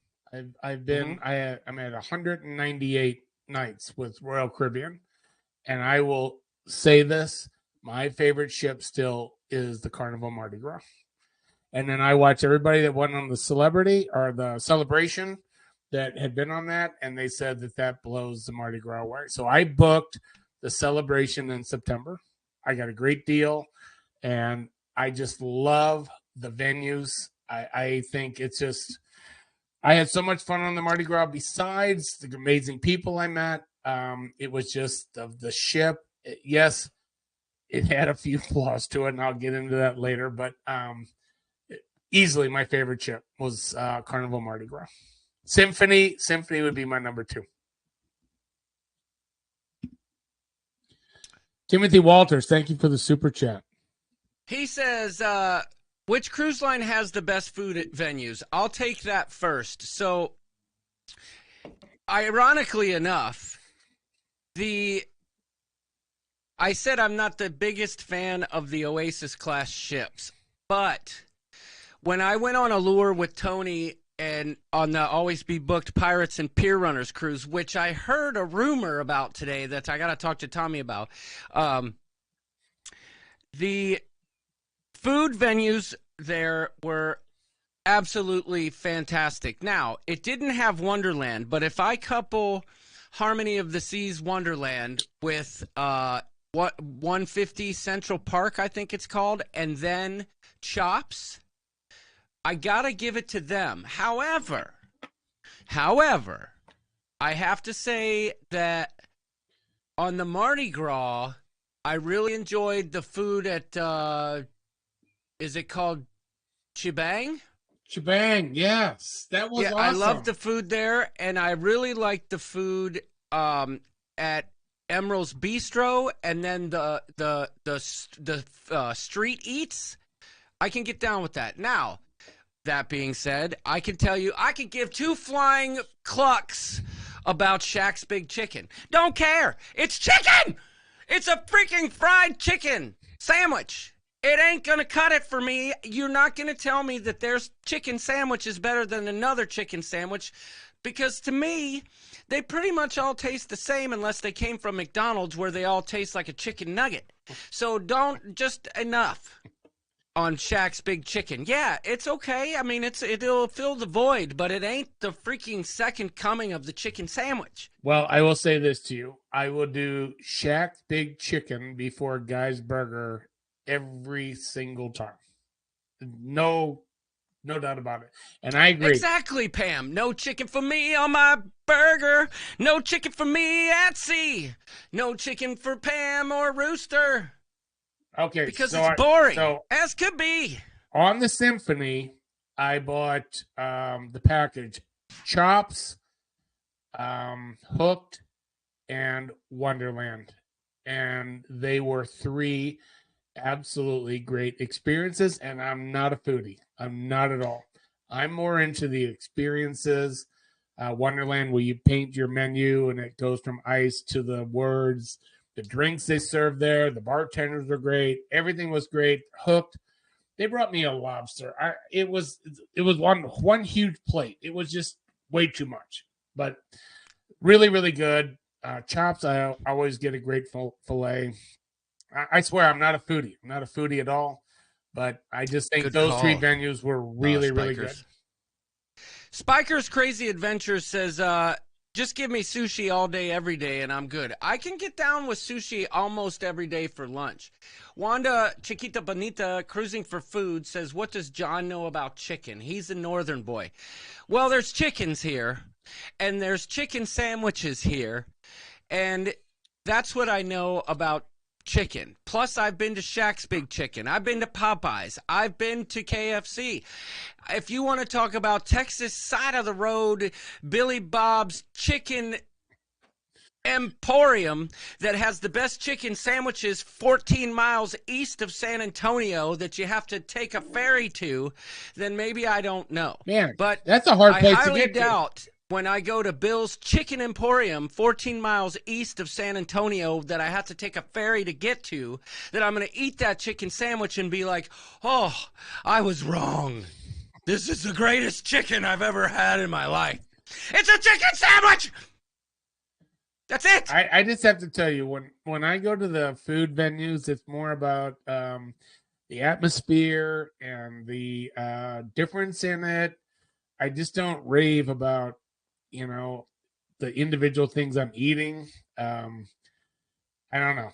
I've been I'm at 198 nights with Royal Caribbean, and I will say this: my favorite ship still is the Carnival Mardi Gras. And then I watch everybody that went on the Celebrity or the Celebration that had been on that, and they said that blows the Mardi Gras away. So I booked the Celebration in September. I got a great deal, and I just love the venues. I think it's just, I had so much fun on the Mardi Gras besides the amazing people I met. It was just the ship. Yes, it had a few flaws to it, and I'll get into that later, but easily my favorite ship was Carnival Mardi Gras. Symphony would be my number 2. Timothy Walters, thank you for the super chat. He says, which cruise line has the best food at venues? I'll take that first. So, ironically enough, I said I'm not the biggest fan of the Oasis class ships, but when I went on Allure with Tony and on the Always Be Booked Pirates and Pier Runners cruise, which I heard a rumor about today that I got to talk to Tommy about, the food venues there were absolutely fantastic. Now, it didn't have Wonderland, but if I couple Harmony of the Seas Wonderland with 150 Central Park, I think it's called, and then Chops, I gotta give it to them. However, I have to say that on the Mardi Gras, I really enjoyed the food at, is it called Chibang? Shebang, yes, that was Yeah, I love awesome. the food there, and I really like the food at Emerald's Bistro, and then the street eats. I can get down with that. Now, that being said, I can tell you, I could give two flying clucks about Shaq's Big Chicken. Don't care. It's chicken. It's a freaking fried chicken sandwich. It ain't going to cut it for me. You're not going to tell me that there's chicken sandwich is better than another chicken sandwich, because to me, they pretty much all taste the same unless they came from McDonald's where they all taste like a chicken nugget. So don't, just enough on Shaq's Big Chicken. Yeah, it's okay. I mean, it'll fill the void, but it ain't the freaking second coming of the chicken sandwich. Well, I will say this to you: I will do Shaq's Big Chicken before Guy's Burger every single time. No, no doubt about it. And I agree. Exactly, Pam. No chicken for me on my burger. No chicken for me at sea. No chicken for Pam or Rooster. Okay, Because so it's boring, so as could be. on the Symphony, I bought the package Chops, Hooked, and Wonderland, and they were three absolutely great experiences. And I'm not a foodie. I'm not at all. I'm more into the experiences. Wonderland, where you paint your menu and it goes from ice to the words. The drinks they served there, the bartenders were great. Everything was great. Hooked. They brought me a lobster. It was one huge plate. It was just way too much, but really really good. Chops, I always get a great fillet. I swear I'm not a foodie. I'm not a foodie at all, but I just think Good those three call, venues were really really good. Spikers. Spiker's Crazy Adventure says, just give me sushi all day, every day, and I'm good. I can get down with sushi almost every day for lunch. Wanda Chiquita Bonita, cruising for food, says, what does John know about chicken? He's a northern boy. Well, there's chickens here, and there's chicken sandwiches here, and that's what I know about chicken. Plus, I've been to Shaq's Big Chicken. I've been to Popeyes. I've been to KFC. If you want to talk about Texas side of the road, Billy Bob's Chicken Emporium that has the best chicken sandwiches 14 miles east of San Antonio that you have to take a ferry to, then maybe I don't know. Man, but that's a hard I place to highly get to. doubt when I go to Bill's Chicken Emporium 14 miles east of San Antonio that I have to take a ferry to get to, that I'm going to eat that chicken sandwich and be like, oh, I was wrong. This is the greatest chicken I've ever had in my life. It's a chicken sandwich! That's it. I just have to tell you, when I go to the food venues, it's more about the atmosphere and the difference in it. I just don't rave about, the individual things I'm eating. I don't know.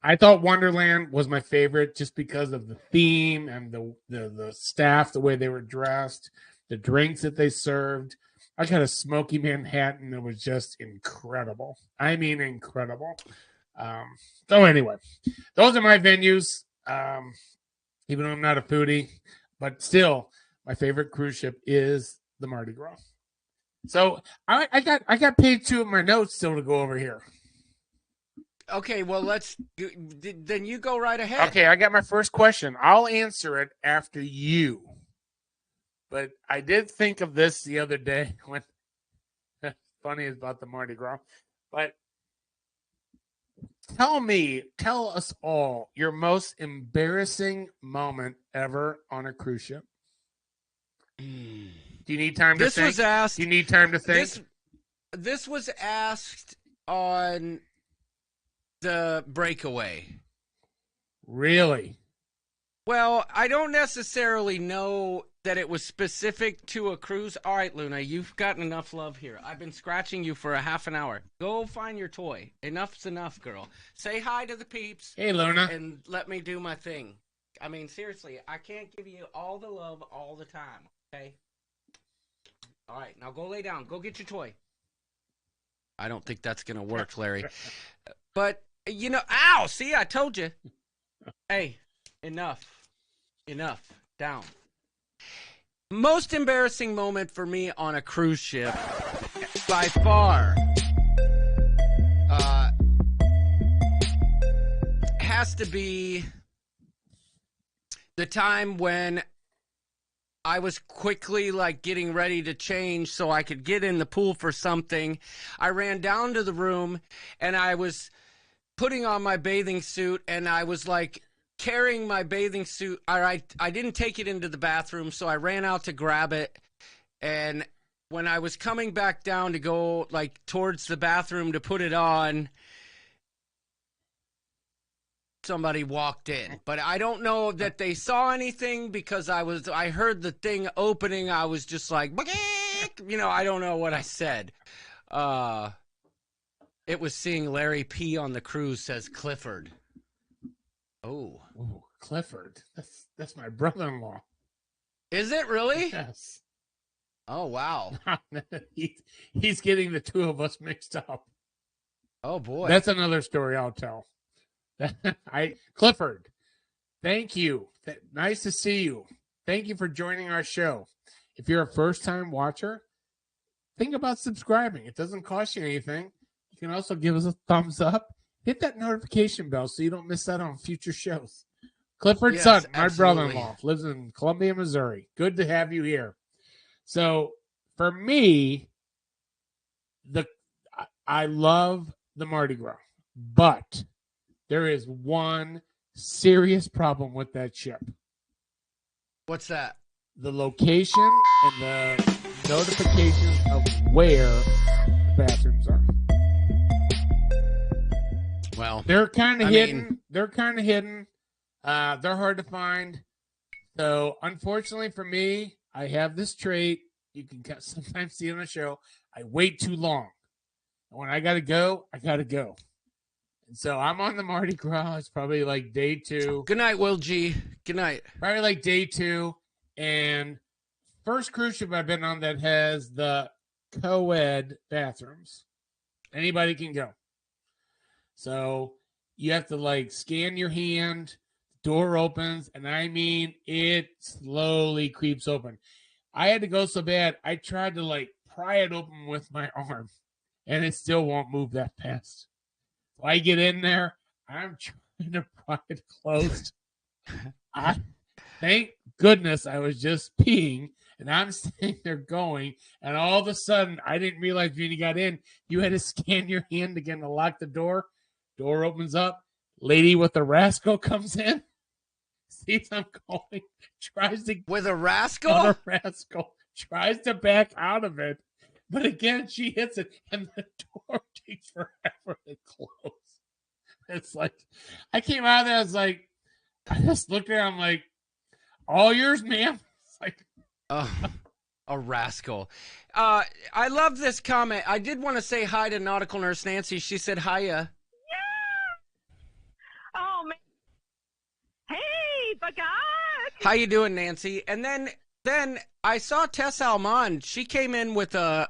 I thought Wonderland was my favorite just because of the theme and the staff, the way they were dressed, the drinks that they served. I got a smoky Manhattan that was just incredible. I mean, incredible. So anyway, those are my venues. Even though I'm not a foodie, but still, my favorite cruise ship is the Mardi Gras. So I got page 2 of my notes still to go over here. Okay, well, then you go right ahead. Okay, I got my first question. I'll answer it after you. But I did think of this the other day when funny about the Mardi Gras. But tell us all your most embarrassing moment ever on a cruise ship. Do you need time to think? This was asked. Do you need time to think? This was asked on the breakaway. Really? Well, I don't necessarily know that it was specific to a cruise. All right, Luna, you've gotten enough love here. I've been scratching you for a half an hour. Go find your toy. Enough's enough, girl. Say hi to the peeps. Hey, Luna. And let me do my thing. I mean, seriously, I can't give you all the love all the time, okay? All right, now go lay down. Go get your toy. I don't think that's going to work, Larry. But You know, ow, see, I told you. Hey, enough. Down. Most embarrassing moment for me on a cruise ship, by far, has to be the time when I was quickly like getting ready to change so I could get in the pool for something. I ran down to the room and I was putting on my bathing suit and I was like carrying my bathing suit. I didn't take it into the bathroom, so I ran out to grab it. And when I was coming back down to go like towards the bathroom to put it on, somebody walked in, but I don't know that they saw anything because I heard the thing opening. I was just like, you know, I don't know what I said. It was seeing Larry P on the cruise, says Clifford. Oh, Ooh, Clifford. That's my brother-in-law. Is it really? Yes. Oh, wow. He's getting the two of us mixed up. Oh, boy. That's another story I'll tell. Clifford, thank you. Nice to see you. Thank you for joining our show. If you're a first-time watcher, think about subscribing. It doesn't cost you anything. You can also give us a thumbs up. Hit that notification bell so you don't miss out on future shows. Clifford Yes, Sutton, my absolutely. brother-in-law, lives in Columbia, Missouri. Good to have you here. So for me, I love the Mardi Gras, but there is one serious problem with that ship. What's that? The location and the notifications of where the bathrooms are. Well, They're kind of hidden. mean, They're kind of hidden. They're hard to find. So, unfortunately for me, I have this trait. You can sometimes see it on the show. I wait too long. And when I got to go, I got to go. And so I'm on the Mardi Gras. It's probably like day 2. Good night, Will G. Good night. Probably like day 2. And first cruise ship I've been on that has the co-ed bathrooms. Anybody can go. So you have to like scan your hand, door opens, and I mean it slowly creeps open. I had to go so bad, I tried to like pry it open with my arm, and it still won't move that fast. So I get in there, I'm trying to pry it closed. Thank goodness I was just peeing, and I'm standing there going, and all of a sudden, I didn't realize when you got in, you had to scan your hand again to lock the door. Door opens up. Lady with the rascal comes in. Sees I'm going. Tries to with a rascal. Tries to back out of it, but again she hits it, and the door takes forever to close. It's like I came out of there. I was like, I just looked at her. I'm like, all yours, ma'am. It's like, a rascal. I love this comment. I did want to say hi to Nautical Nurse Nancy. She said hiya. Oh man! Hey, Bagak! How you doing, Nancy? And then I saw Tess Almond. She came in with a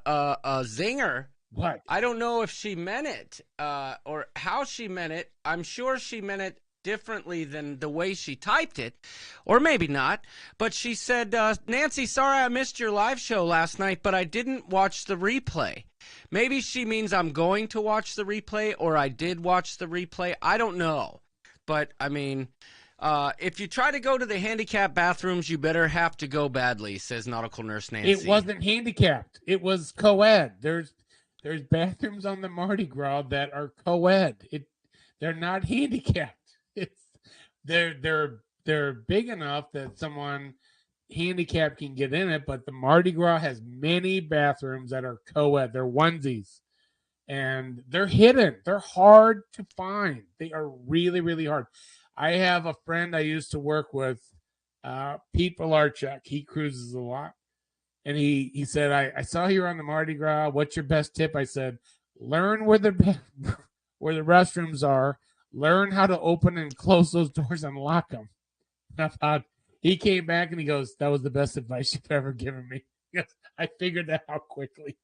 zinger. What? I don't know if she meant it or how she meant it. I'm sure she meant it differently than the way she typed it, or maybe not. But she said, Nancy, sorry I missed your live show last night, but I didn't watch the replay. Maybe she means I'm going to watch the replay, or I did watch the replay. I don't know. But, I mean, if you try to go to the handicapped bathrooms, you better have to go badly, says Nautical Nurse Nancy. It wasn't handicapped. It was co-ed. There's bathrooms on the Mardi Gras that are co-ed. They're not handicapped. They're big enough that someone handicapped can get in it, but the Mardi Gras has many bathrooms that are co-ed. They're onesies. And they're hidden. They're hard to find. They are really, really hard. I have a friend I used to work with, Pete Pilarchuk. He cruises a lot. And he said, I saw you on the Mardi Gras. What's your best tip? I said, learn where the restrooms are. Learn how to open and close those doors and lock them. He came back and he goes, that was the best advice you've ever given me. I figured that out quickly.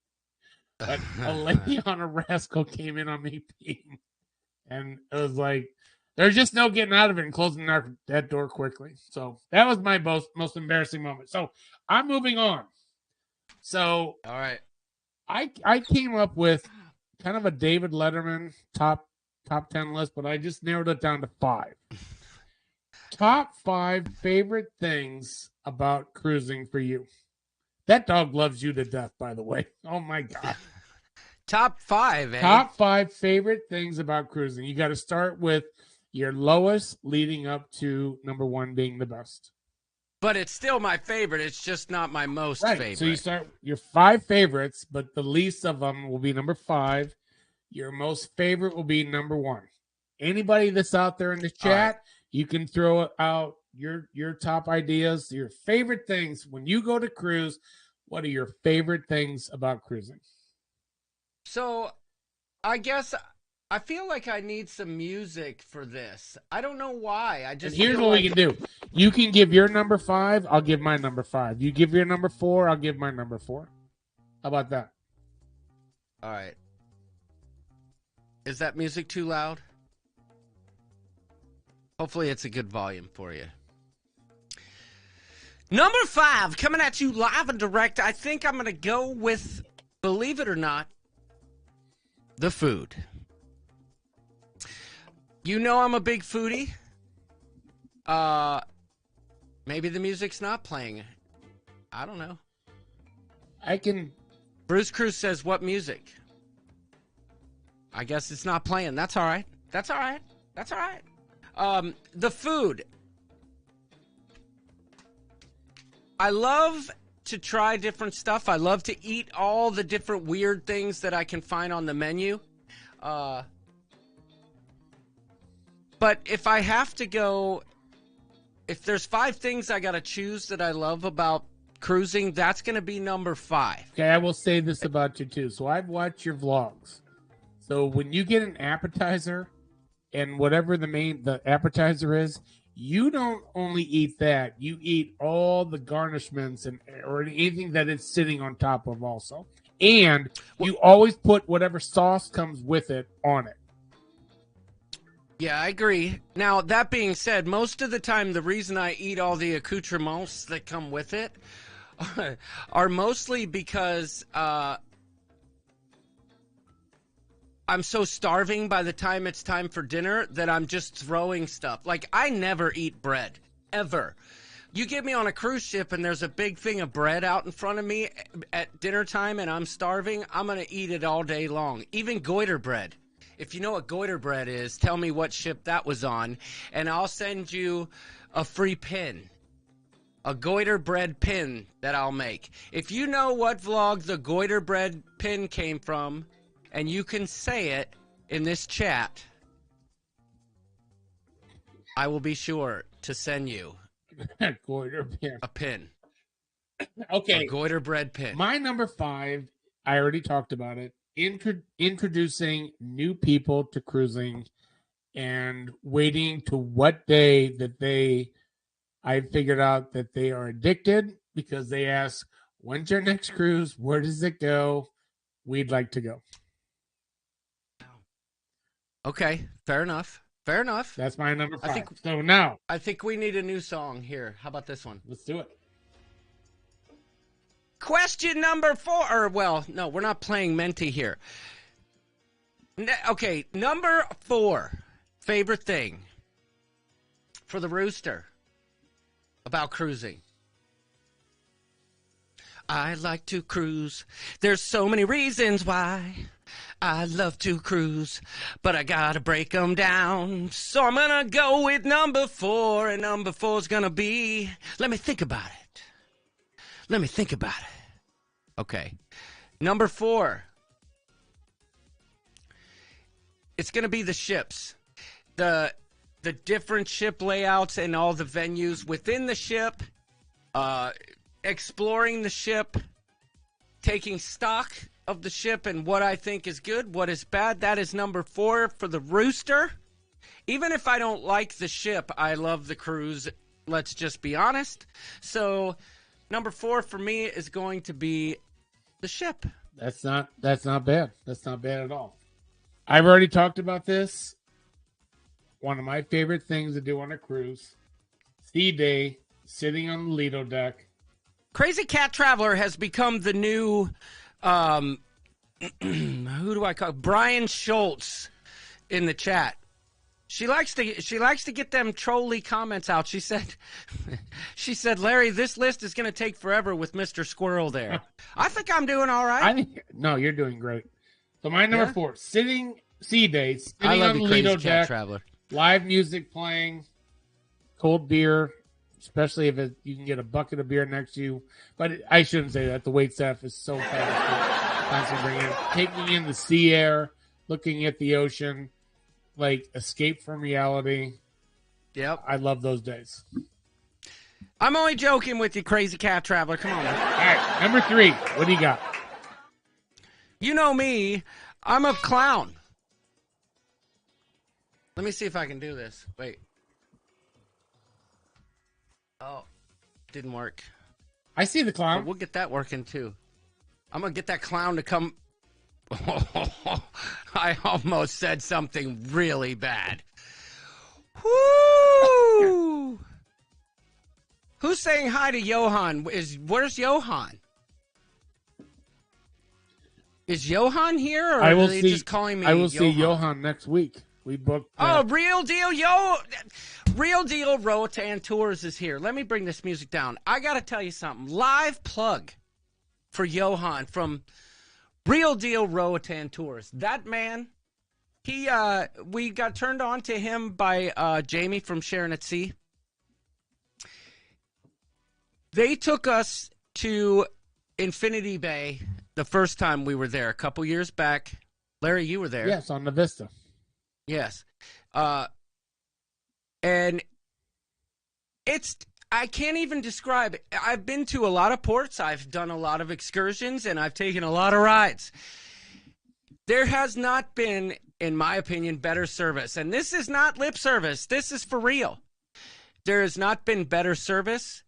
But a lady on a rascal came in on me peeing. and it was like there's just no getting out of it and closing that door quickly. So that was my most embarrassing moment. So I'm moving on. So All right. I came up with kind of a David Letterman top 10 list, but I just narrowed it down to 5. Top 5 favorite things about cruising for you. That dog loves you to death, by the way. Oh my God. Top 5, eh? Top 5 favorite things about cruising. You got to start with your lowest leading up to number 1 being the best. But it's still my favorite. It's just not my most favorite. So you start your 5 favorites, but the least of them will be number 5. Your most favorite will be number 1. Anybody that's out there in the chat, you can throw out your top ideas, your favorite things when you go to cruise. What are your favorite things about cruising? So, I guess I feel like I need some music for this. I don't know why. And here's what we can do. You can give your number 5. I'll give my number 5. You give your number 4. I'll give my number 4. How about that? All right. Is that music too loud? Hopefully it's a good volume for you. Number 5, coming at you live and direct. I think I'm going to go with, believe it or not, the food. You know I'm a big foodie. Maybe the music's not playing. I don't know. Bruce Cruz says, what music? I guess it's not playing. That's all right. That's all right. That's all right. The food. I love to try different stuff. I love to eat all the different weird things that I can find on the menu. But if I have to go, if there's 5 things I got to choose that I love about cruising, that's going to be number 5. Okay, I will say this about you too. So I've watched your vlogs. So when you get an appetizer and whatever the appetizer is, you don't only eat that, you eat all the garnishments or anything that it's sitting on top of also. And you always put whatever sauce comes with it on it. Yeah, I agree. Now, that being said, most of the time, the reason I eat all the accoutrements that come with it are mostly because I'm so starving by the time it's time for dinner that I'm just throwing stuff. Like, I never eat bread, ever. You get me on a cruise ship and there's a big thing of bread out in front of me at dinner time and I'm starving, I'm going to eat it all day long. Even goiter bread. If you know what goiter bread is, tell me what ship that was on, and I'll send you a free pin. A goiter bread pin that I'll make. If you know what vlog the goiter bread pin came from, and you can say it in this chat, I will be sure to send you Goiter pin. a pin. Okay. A goiter bread pin. My number 5, I already talked about it. Introducing new people to cruising and waiting to what day that I figured out that they are addicted because they ask, when's your next cruise? Where does it go? We'd like to go. Okay, fair enough. Fair enough. That's my number 5. So now, I think we need a new song here. How about this one? let's do it. Question number 4. Or, well, no, we're not playing Menti here. Okay, number 4. Favorite thing for the rooster about cruising. I like to cruise. There's so many reasons why I love to cruise, but I gotta break them down. So I'm gonna go with number 4, and number 4 is gonna be, let me think about it. Let me think about it. Okay. Number 4. It's gonna be the ships. The different ship layouts and all the venues within the ship, exploring the ship, taking stock of the ship and what I think is good, what is bad. That is number 4 for the rooster. Even if I don't like the ship, I love the cruise. Let's just be honest. So number 4 for me is going to be the ship. That's not bad. That's not bad at all. I've already talked about this. one of my favorite things to do on a cruise. Sea day, sitting on the Lido deck. Crazy Cat Traveler has become the new, who do I call? Brian Schultz in the chat. She likes to get them trolly comments out. She said, Larry, this list is going to take forever with Mr. Squirrel there. I think I'm doing all right. No, you're doing great. So my number 4, sea days, I sitting love on the you, Lido Crazy Cat deck, Traveler. live music playing, cold beer, especially if you can get a bucket of beer next to you. But I shouldn't say that. The wait staff is so fast. Constantly bringing it, taking in the sea air, looking at the ocean, like escape from reality. Yep. I love those days. I'm only joking with you, Crazy Cat Traveler. Come on, man. All right, number 3. What do you got? You know me. I'm a clown. Let me see if I can do this. Wait. Oh, didn't work. I see the clown. But we'll get that working, too. I'm going to get that clown to come. I almost said something really bad. Woo! Who's saying hi to Johan? Where's Johan? Is Johan here, or are they just calling me I will see Johan next week. We booked. Real deal, Real deal. Roatan Tours is here. Let me bring this music down. I got to tell you something. Live plug for Johan from Real Deal Roatan Tours. That man, we got turned on to him by Jamie from Sharon at Sea. They took us to Infinity Bay the first time we were there a couple years back. Larry, you were there. Yes, on the Vista. Yes. And I can't even describe it. I've been to a lot of ports. I've done a lot of excursions, and I've taken a lot of rides. There has not been, in my opinion, better service. And this is not lip service. This is for real. There has not been better service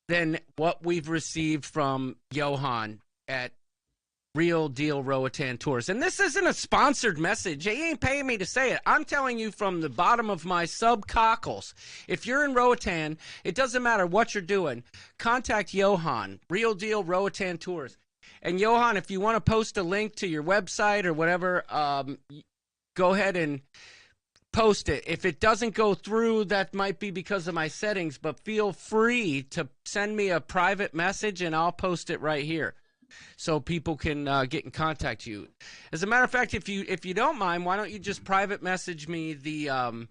than what we've received from Johan at Real Deal Roatan Tours. And this isn't a sponsored message. He ain't paying me to say it. I'm telling you from the bottom of my sub-cockles. If you're in Roatan, it doesn't matter what you're doing. Contact Johan, Real Deal Roatan Tours. And Johan, if you want to post a link to your website or whatever, go ahead and post it. If it doesn't go through, that might be because of my settings, but feel free to send me a private message and I'll post it right here so people can get in contact with you. As a matter of fact, if you don't mind, why don't you just private message me the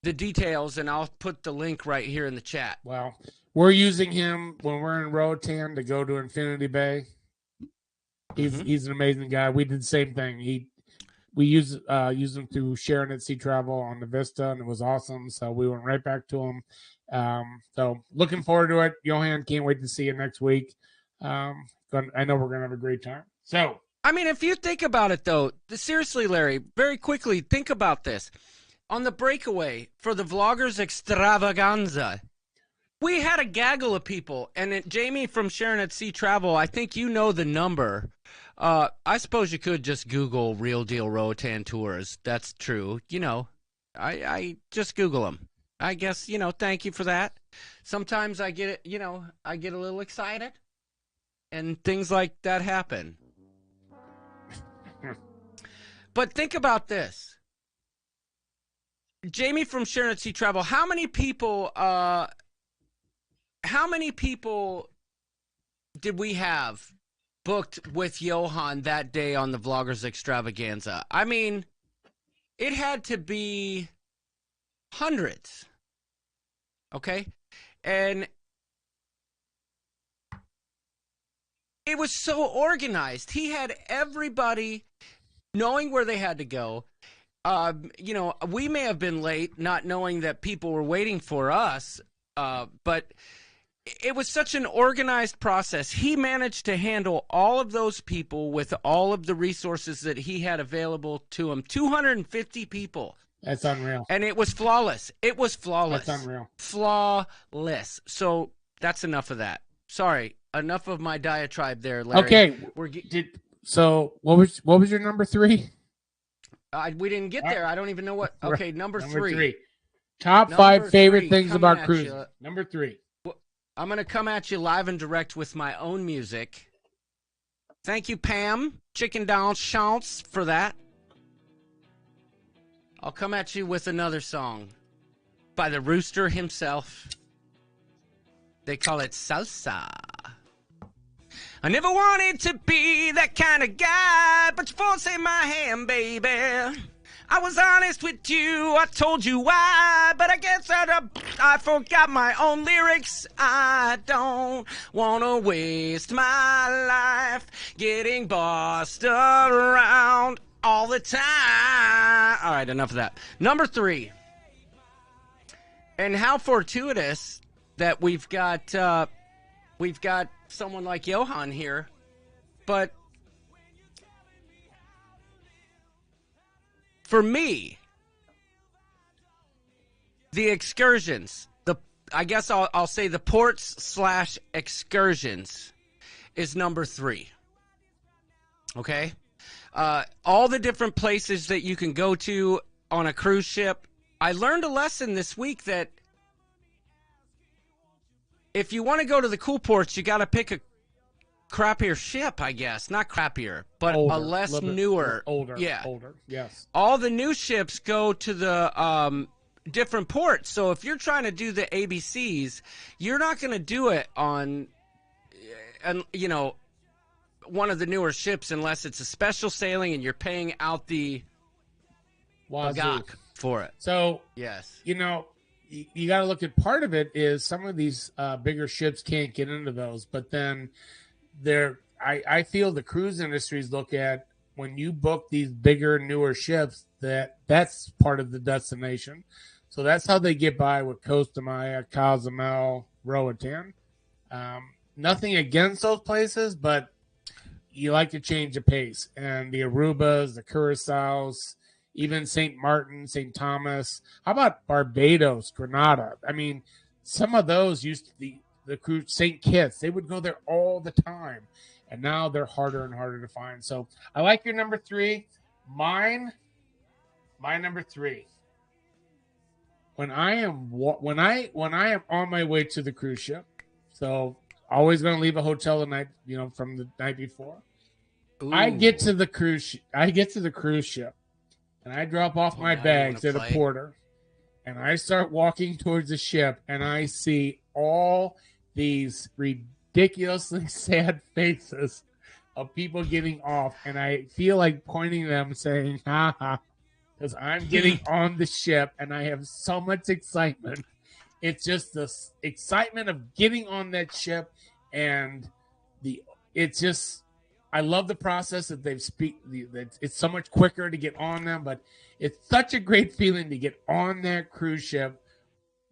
details and I'll put the link right here in the chat. Well, we're using him when we're in Roatan to go to Infinity Bay. He's an amazing guy. We did the same thing. We used him through Sharon at Sea Travel on the Vista, and it was awesome. So we went right back to him. So looking forward to it. Johan, can't wait to see you next week. I know we're going to have a great time. So, I mean, if you think about it, though, seriously, Larry, very quickly, think about this. On the breakaway for the Vloggers Extravaganza, we had a gaggle of people. And Jamie from Sharon at Sea Travel, I think you know the number. I suppose you could just Google Real Deal Roatan Tours. That's true. You know, I just Google them. I guess, thank you for that. Sometimes I get it, I get a little excited and things like that happen. But think about this. Jamie from Sharon at Sea Travel, how many people did we have booked with Johan that day on the Vloggers Extravaganza? I mean, it had to be hundreds. Okay? And it was so organized. He had everybody knowing where they had to go. We may have been late not knowing that people were waiting for us, but it was such an organized process. He managed to handle all of those people with all of the resources that he had available to him. 250 people. That's unreal. And it was flawless. It was flawless. That's unreal. Flawless. So that's enough of that. Sorry. Enough of my diatribe there, Larry. Okay. So what was your number 3? We didn't get there. I don't even know what. Okay, number three. Top Number 5 favorite three, things coming about at cruising. you. Number 3. I'm going to come at you live and direct with my own music. Thank you, Pam, Chicken Down Chance, for that. I'll come at you with another song by the rooster himself. They call it salsa. I never wanted to be that kind of guy, but you forcing my hand, baby. I was honest with you, I told you why, but I guess I forgot my own lyrics. I don't want to waste my life getting bossed around all the time. All right, enough of that. Number 3. And how fortuitous that we've got someone like Johan here, but for me, the excursions, I guess I'll say the ports / excursions is number 3. Okay? All the different places that you can go to on a cruise ship. I learned a lesson this week that if you want to go to the cool ports, you got to pick a crappier ship, I guess. Not crappier, but Older, a less newer. Older, Yeah. Yes. All the new ships go to the different ports. So if you're trying to do the ABCs, you're not going to do it on, one of the newer ships unless it's a special sailing and you're paying out the bagak for it. So, yes. You got to look at part of it is some of these bigger ships can't get into those, but then I feel the cruise industries look at when you book these bigger, newer ships, that's part of the destination. So that's how they get by with Costa Maya, Cozumel, Roatan. Nothing against those places, but you like to change the pace. And the Arubas, the Curaçaos, even St. Martin, St. Thomas. How about Barbados, Grenada? I mean, some of those used to be the cruise, St. Kitts. They would go there all the time. And now they're harder and harder to find. So I like your number 3. My number 3. When I am on my way to the cruise ship, so always going to leave a hotel the night, from the night before. Ooh. I get to the cruise ship, and I drop off my bags at a porter, and I start walking towards the ship, and I see all these ridiculously sad faces of people getting off, and I feel like pointing them, saying, "Ha ha." Because I'm getting on the ship and I have so much excitement. It's just the excitement of getting on that ship, and I love the process that it's so much quicker to get on them, but it's such a great feeling to get on that cruise ship,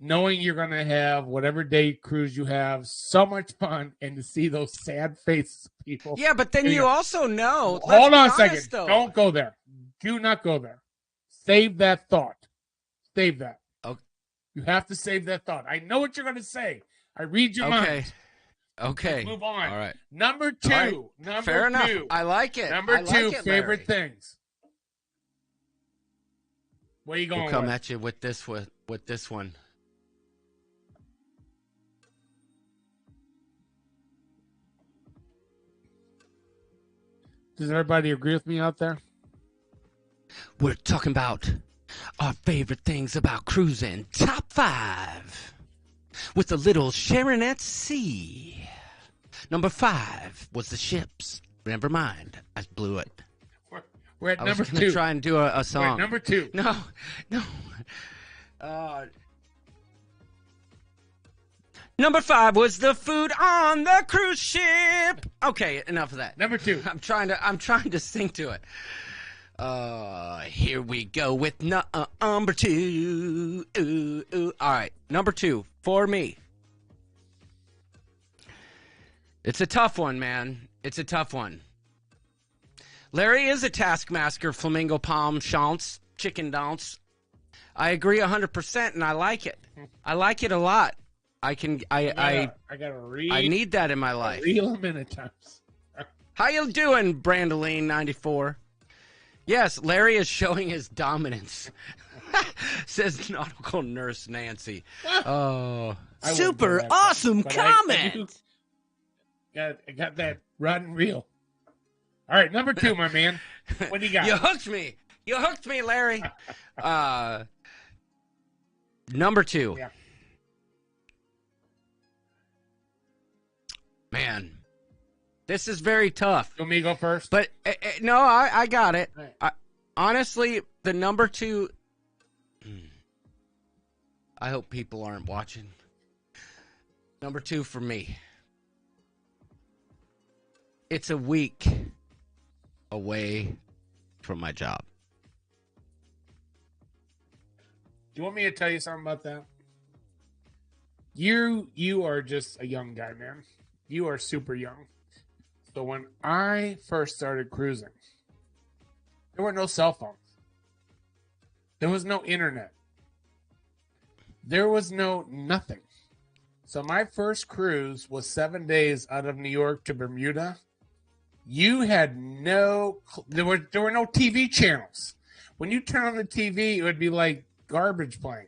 knowing you're going to have whatever day cruise you have, so much fun, and to see those sad faces of people. Yeah, but then you also know. Hold on a second. Don't go there. Do not go there. Save that thought. Save that. Okay. You have to save that thought. I know what you're going to say. I read your mind. Okay. Let's move on. All right. Number 2. Right. Fair enough. I like it. Number 2, favorite things. Where are you going? We'll come at you with this one. Does everybody agree with me out there? We're talking about our favorite things about cruising. Top 5. With a little Sharon at sea. Number 5 was the ships. Never mind. I blew it. We're at number 2. I was going to try and do a song. We're at number 2. No. Number 5 was the food on the cruise ship. Okay, enough of that. Number 2. I'm trying to sing to it. Here we go with number 2. All right, number 2 for me. It's a tough one, man. It's a tough one. Larry is a taskmaster, flamingo palm, chance, chicken dance. I agree 100%, and I like it. I like it a lot. I gotta read. I need that in my life. Reel them in at times. How you doing, Brandoline 94? Yes, Larry is showing his dominance. Says nautical nurse Nancy. Oh, I wouldn't go Super that far, awesome but comment. I got that rotten reel. All right, number 2, my man. What do you got? you hooked me. You hooked me, Larry. Number 2. Yeah. Man, this is very tough. You want me to go first? But no, I got it. Right. Honestly, the number 2. I hope people aren't watching. Number 2 for me. It's a week away from my job. Do you want me to tell you something about that? You are just a young guy, man. You are super young. So when I first started cruising, there were no cell phones. There was no internet. There was no nothing. So my first cruise was 7 days out of New York to Bermuda. You had there were no TV channels. When you turn on the TV, it would be like garbage playing.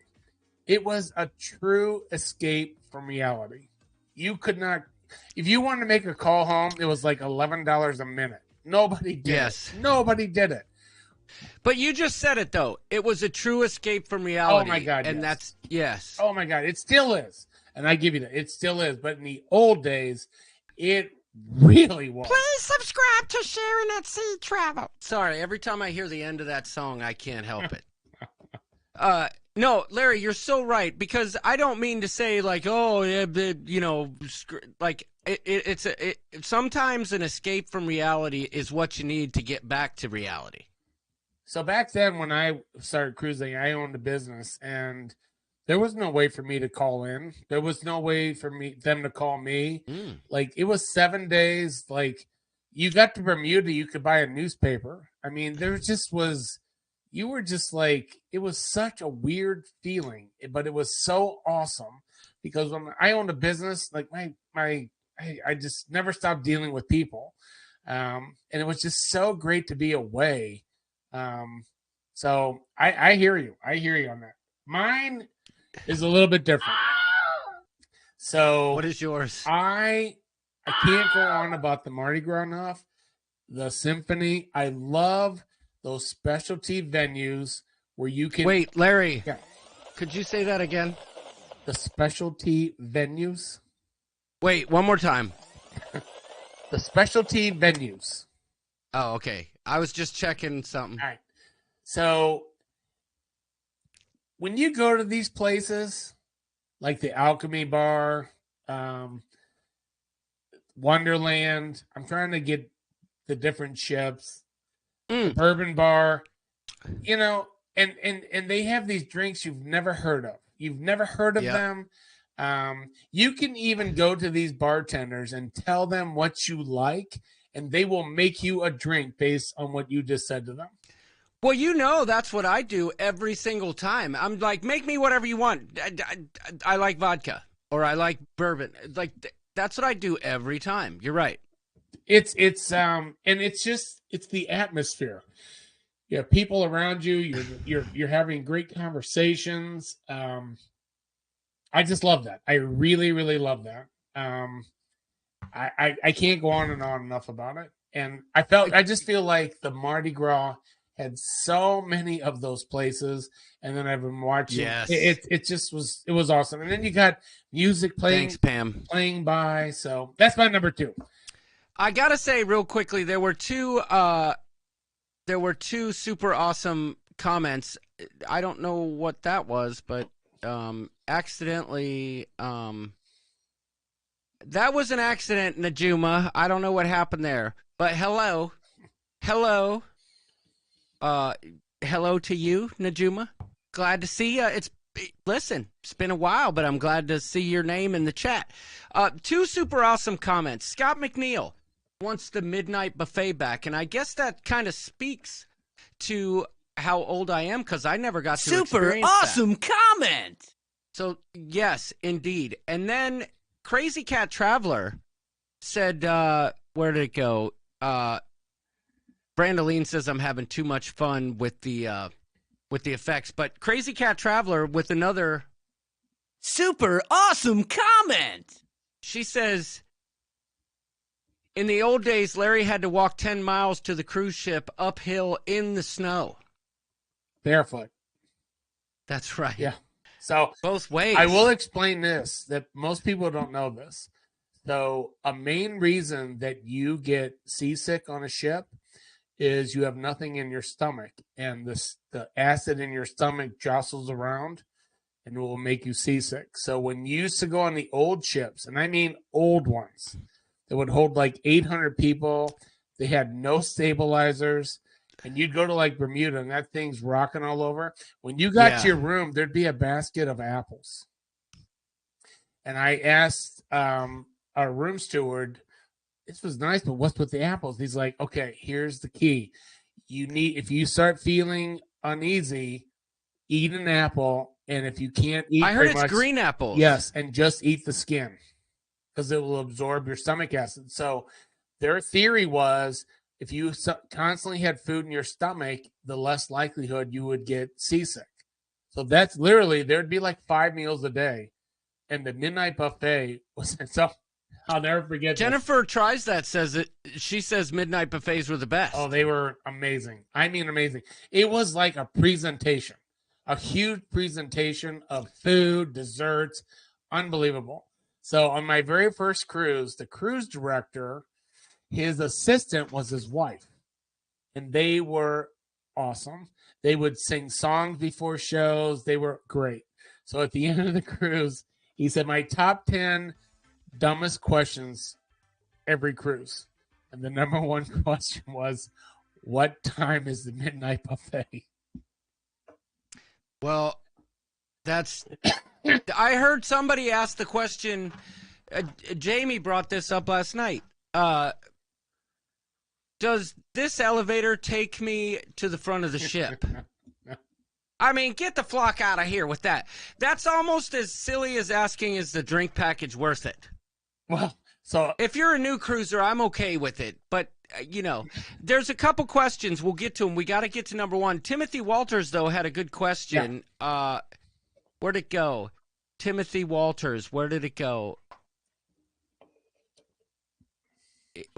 It was a true escape from reality. You could not, if you wanted to make a call home, it was like $11 a minute. Nobody did it. Nobody did it. But you just said it, though. It was a true escape from reality. Oh, my God, And yes. that's, yes. Oh, my God. It still is. And I give you that. It still is. But in the old days, it really was. Please subscribe to Sharon at Sea Travel. Sorry, every time I hear the end of that song, I can't help it. No, Larry, you're so right, because I don't mean to say like, oh, yeah, you know, like it's sometimes an escape from reality is what you need to get back to reality. So back then when I started cruising, I owned a business and there was no way for me to call in. There was no way for them to call me. Like it was 7 days. Like you got to Bermuda, you could buy a newspaper. I mean, there just was, you were just like, it was such a weird feeling, but it was so awesome because when I owned a business, like I just never stopped dealing with people. And it was just so great to be away. So I hear you. I hear you on that. Mine is a little bit different. So What is yours? I can't go on about the Mardi Gras enough. The symphony. I love those specialty venues where you can Wait, Larry. Yeah. Could you say that again? The specialty venues. Wait, one more time. The specialty venues. Oh, okay. I was just checking something. All right. So when you go to these places, like the Alchemy Bar, Wonderland, I'm trying to get the different ships, the Bourbon Bar, you know, and they have these drinks you've never heard of. You've never heard of them. You can even go to these bartenders and tell them what you like, and they will make you a drink based on what you just said to them. Well, you know, that's what I do every single time. I'm like, make me whatever you want. I like vodka or I like bourbon. Like that's what I do every time. You're right. And it's just, it's the atmosphere. You have people around you. You're having great conversations. I just love that. I really, really love that. I can't go on and on enough about it. And I just feel like the Mardi Gras had so many of those places, and then I've been watching. Yes. It was awesome. And then you got music playing. Thanks, Pam. Playing by. So that's my number 2. I gotta say real quickly, there were two super awesome comments. I don't know what that was, but accidentally that was an accident, Najuma. I don't know what happened there, but hello to you, Najuma. Glad to see you. Listen, it's been a while, but I'm glad to see your name in the chat. 2 super awesome comments. Scott McNeil wants the midnight buffet back, and I guess that kind of speaks to how old I am because I never got to experience super awesome that. comment. So yes, indeed. And then Crazy Cat Traveler said, where did it go? Brandoline says I'm having too much fun with the effects, but Crazy Cat Traveler with another super awesome comment. She says, in the old days, Larry had to walk 10 miles to the cruise ship uphill in the snow. Barefoot. That's right. Yeah. So both ways. I will explain this, that most people don't know this. So a main reason that you get seasick on a ship is you have nothing in your stomach, and the acid in your stomach jostles around and will make you seasick. So when you used to go on the old ships, and I mean old ones, that would hold like 800 people, they had no stabilizers, and you'd go to like Bermuda and that thing's rocking all over. When you got to your room, there'd be a basket of apples. And I asked our room steward, this was nice, but what's with the apples? He's like, okay, here's the key. If you start feeling uneasy, eat an apple. And if you can't eat, I heard it's green apples. Yes, and just eat the skin because it will absorb your stomach acid. So their theory was if you constantly had food in your stomach, the less likelihood you would get seasick. So that's literally, there'd be like 5 meals a day. And the midnight buffet was so. I'll never forget. Jennifer tries that. She says midnight buffets were the best. Oh, they were amazing. I mean, amazing. It was like a presentation, a huge presentation of food, desserts, unbelievable. So on my very first cruise, the cruise director, his assistant was his wife, and they were awesome. They would sing songs before shows. They were great. So at the end of the cruise, he said, my top 10 dumbest questions every cruise. And the number one question was, what time is the midnight buffet? Well, I heard somebody ask the question, Jamie brought this up last night. Does this elevator take me to the front of the ship? I mean, get the flock out of here with that. That's almost as silly as asking, is the drink package worth it? Well, so if you're a new cruiser, I'm okay with it. But, there's a couple questions. We'll get to them. We got to get to number one. Timothy Walters, though, had a good question. Yeah. Where'd it go? Timothy Walters, where did it go?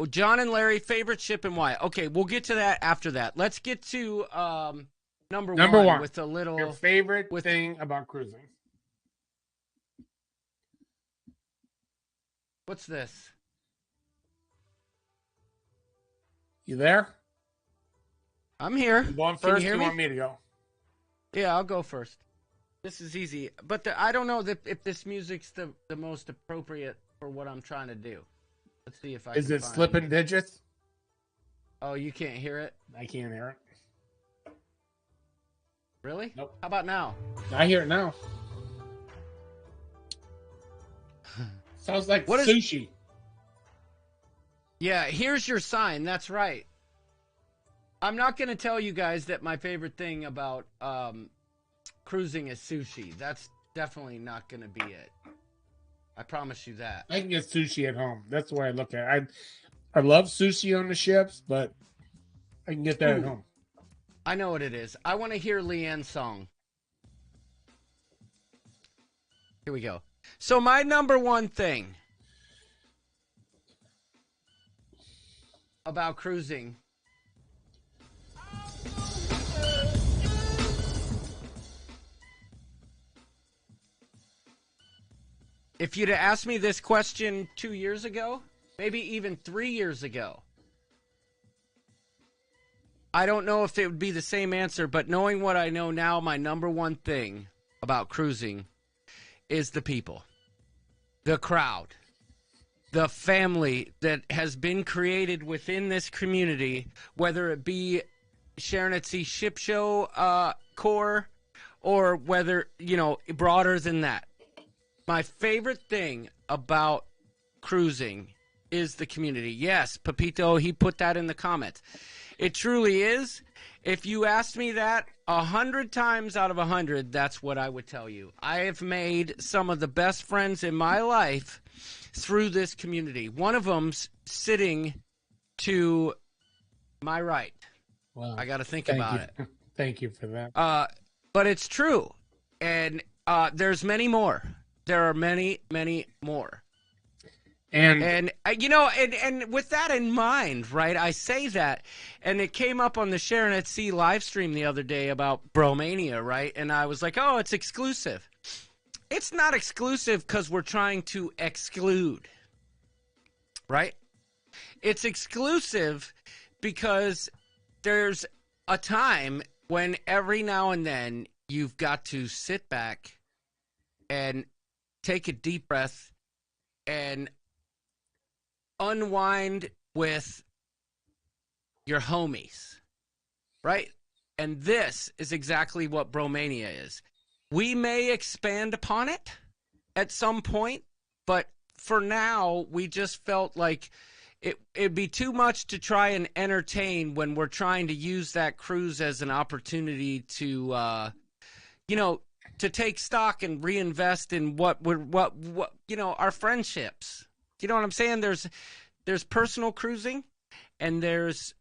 John and Larry, favorite ship and why? Okay, we'll get to that after that. Let's get to number one with a little... Your favorite thing about cruising. What's this? You there? I'm here. You going first? You want me to go? Yeah, I'll go first. This is easy. But I don't know if this music's the most appropriate for what I'm trying to do. Let's see if I Is it Slippin' Digits? Oh, you can't hear it? I can't hear it. Really? Nope. How about now? I hear it now. Sounds like sushi. Yeah, here's your sign. That's right. I'm not going to tell you guys that my favorite thing about cruising is sushi. That's definitely not going to be it. I promise you that. I can get sushi at home. That's the way I look at it. I love sushi on the ships, but I can get that at home. I know what it is. I want to hear Leanne's song. Here we go. So my number one thing about cruising if you'd have asked me this question 2 years ago, maybe even 3 years ago, I don't know if it would be the same answer, but knowing what I know now, my number one thing about cruising is the people, the crowd, the family that has been created within this community, whether it be Sharon at Sea Ship Show core or whether, broader than that. My favorite thing about cruising is the community. Yes, Pepito, he put that in the comments. It truly is. If you asked me that 100 times out of 100, that's what I would tell you. I have made some of the best friends in my life through this community. One of them's sitting to Am I right? Well, I got to think thank about you. it. Thank you for that. But it's true. And there's many more. There are many, many more. And and with that in mind, right, I say that, and it came up on the Sharon at Sea live stream the other day about Bromania, right? And I was like, oh, it's exclusive. It's not exclusive because we're trying to exclude, right? It's exclusive because there's a time when every now and then you've got to sit back and take a deep breath and unwind with your homies, right? And this is exactly what Bromania is. We may expand upon it at some point, but for now, we just felt like it'd be too much to try and entertain when we're trying to use that cruise as an opportunity to, to take stock and reinvest in what our friendships. You know what I'm saying? There's personal cruising and there's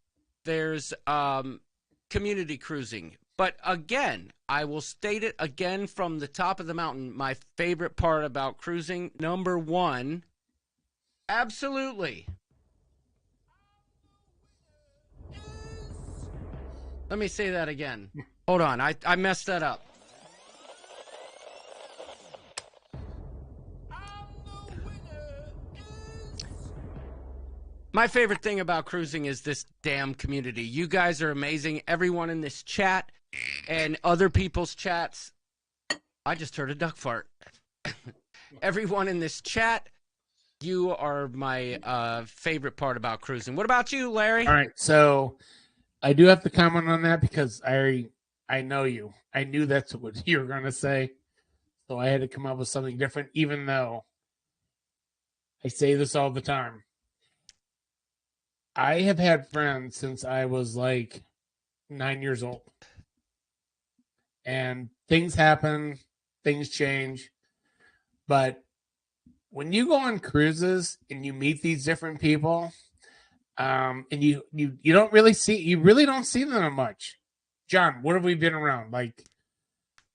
community cruising. But again, I will state it again from the top of the mountain. My favorite part about cruising, number one, absolutely. Let me say that again. Hold on, I messed that up. My favorite thing about cruising is this damn community. You guys are amazing. Everyone in this chat and other people's chats. I just heard a duck fart. Everyone in this chat, you are my favorite part about cruising. What about you, Larry? All right, so I do have to comment on that because I know you. I knew that's what you were going to say. So I had to come up with something different, even though I say this all the time. I have had friends since I was like 9 years old. And things happen, things change. But when you go on cruises and you meet these different people, and you don't really don't see them much. John, what have we been around? Like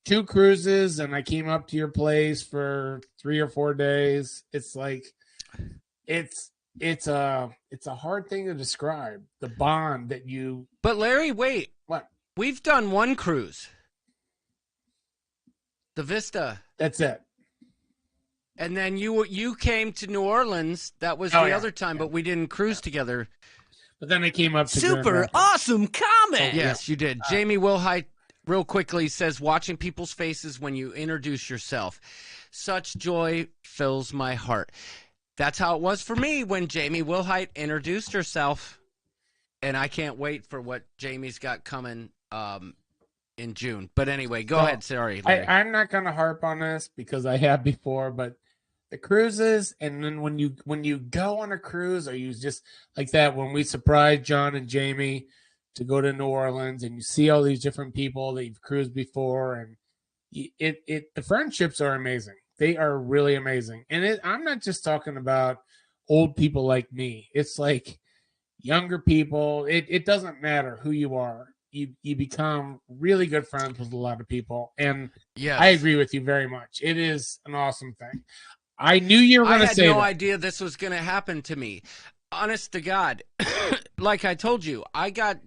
2 cruises, and I came up to your place for 3 or 4 days. It's like it's a hard thing to describe, the bond that you. But Larry, wait. What? We've done one cruise. The Vista. That's it. And then you came to New Orleans. That was the other time, but we didn't cruise together. But then I came up to Super awesome comment. Yes, you did. Jamie Wilhite, real quickly, says, watching people's faces when you introduce yourself. Such joy fills my heart. That's how it was for me when Jamie Wilhite introduced herself. And I can't wait for what Jamie's got coming in June. But anyway, go ahead. Sorry, Larry. I'm not going to harp on this because I have before, but the cruises, and then when you go on a cruise, or you just like that when we surprised John and Jamie to go to New Orleans, and you see all these different people that you've cruised before, and the friendships are amazing. They are really amazing. And I'm not just talking about old people like me. It's like younger people. It doesn't matter who you are. You become really good friends with a lot of people. And yes. I agree with you very much. It is an awesome thing. I knew you were going to say that. I had no idea this was going to happen to me. Honest to God, like I told you, I got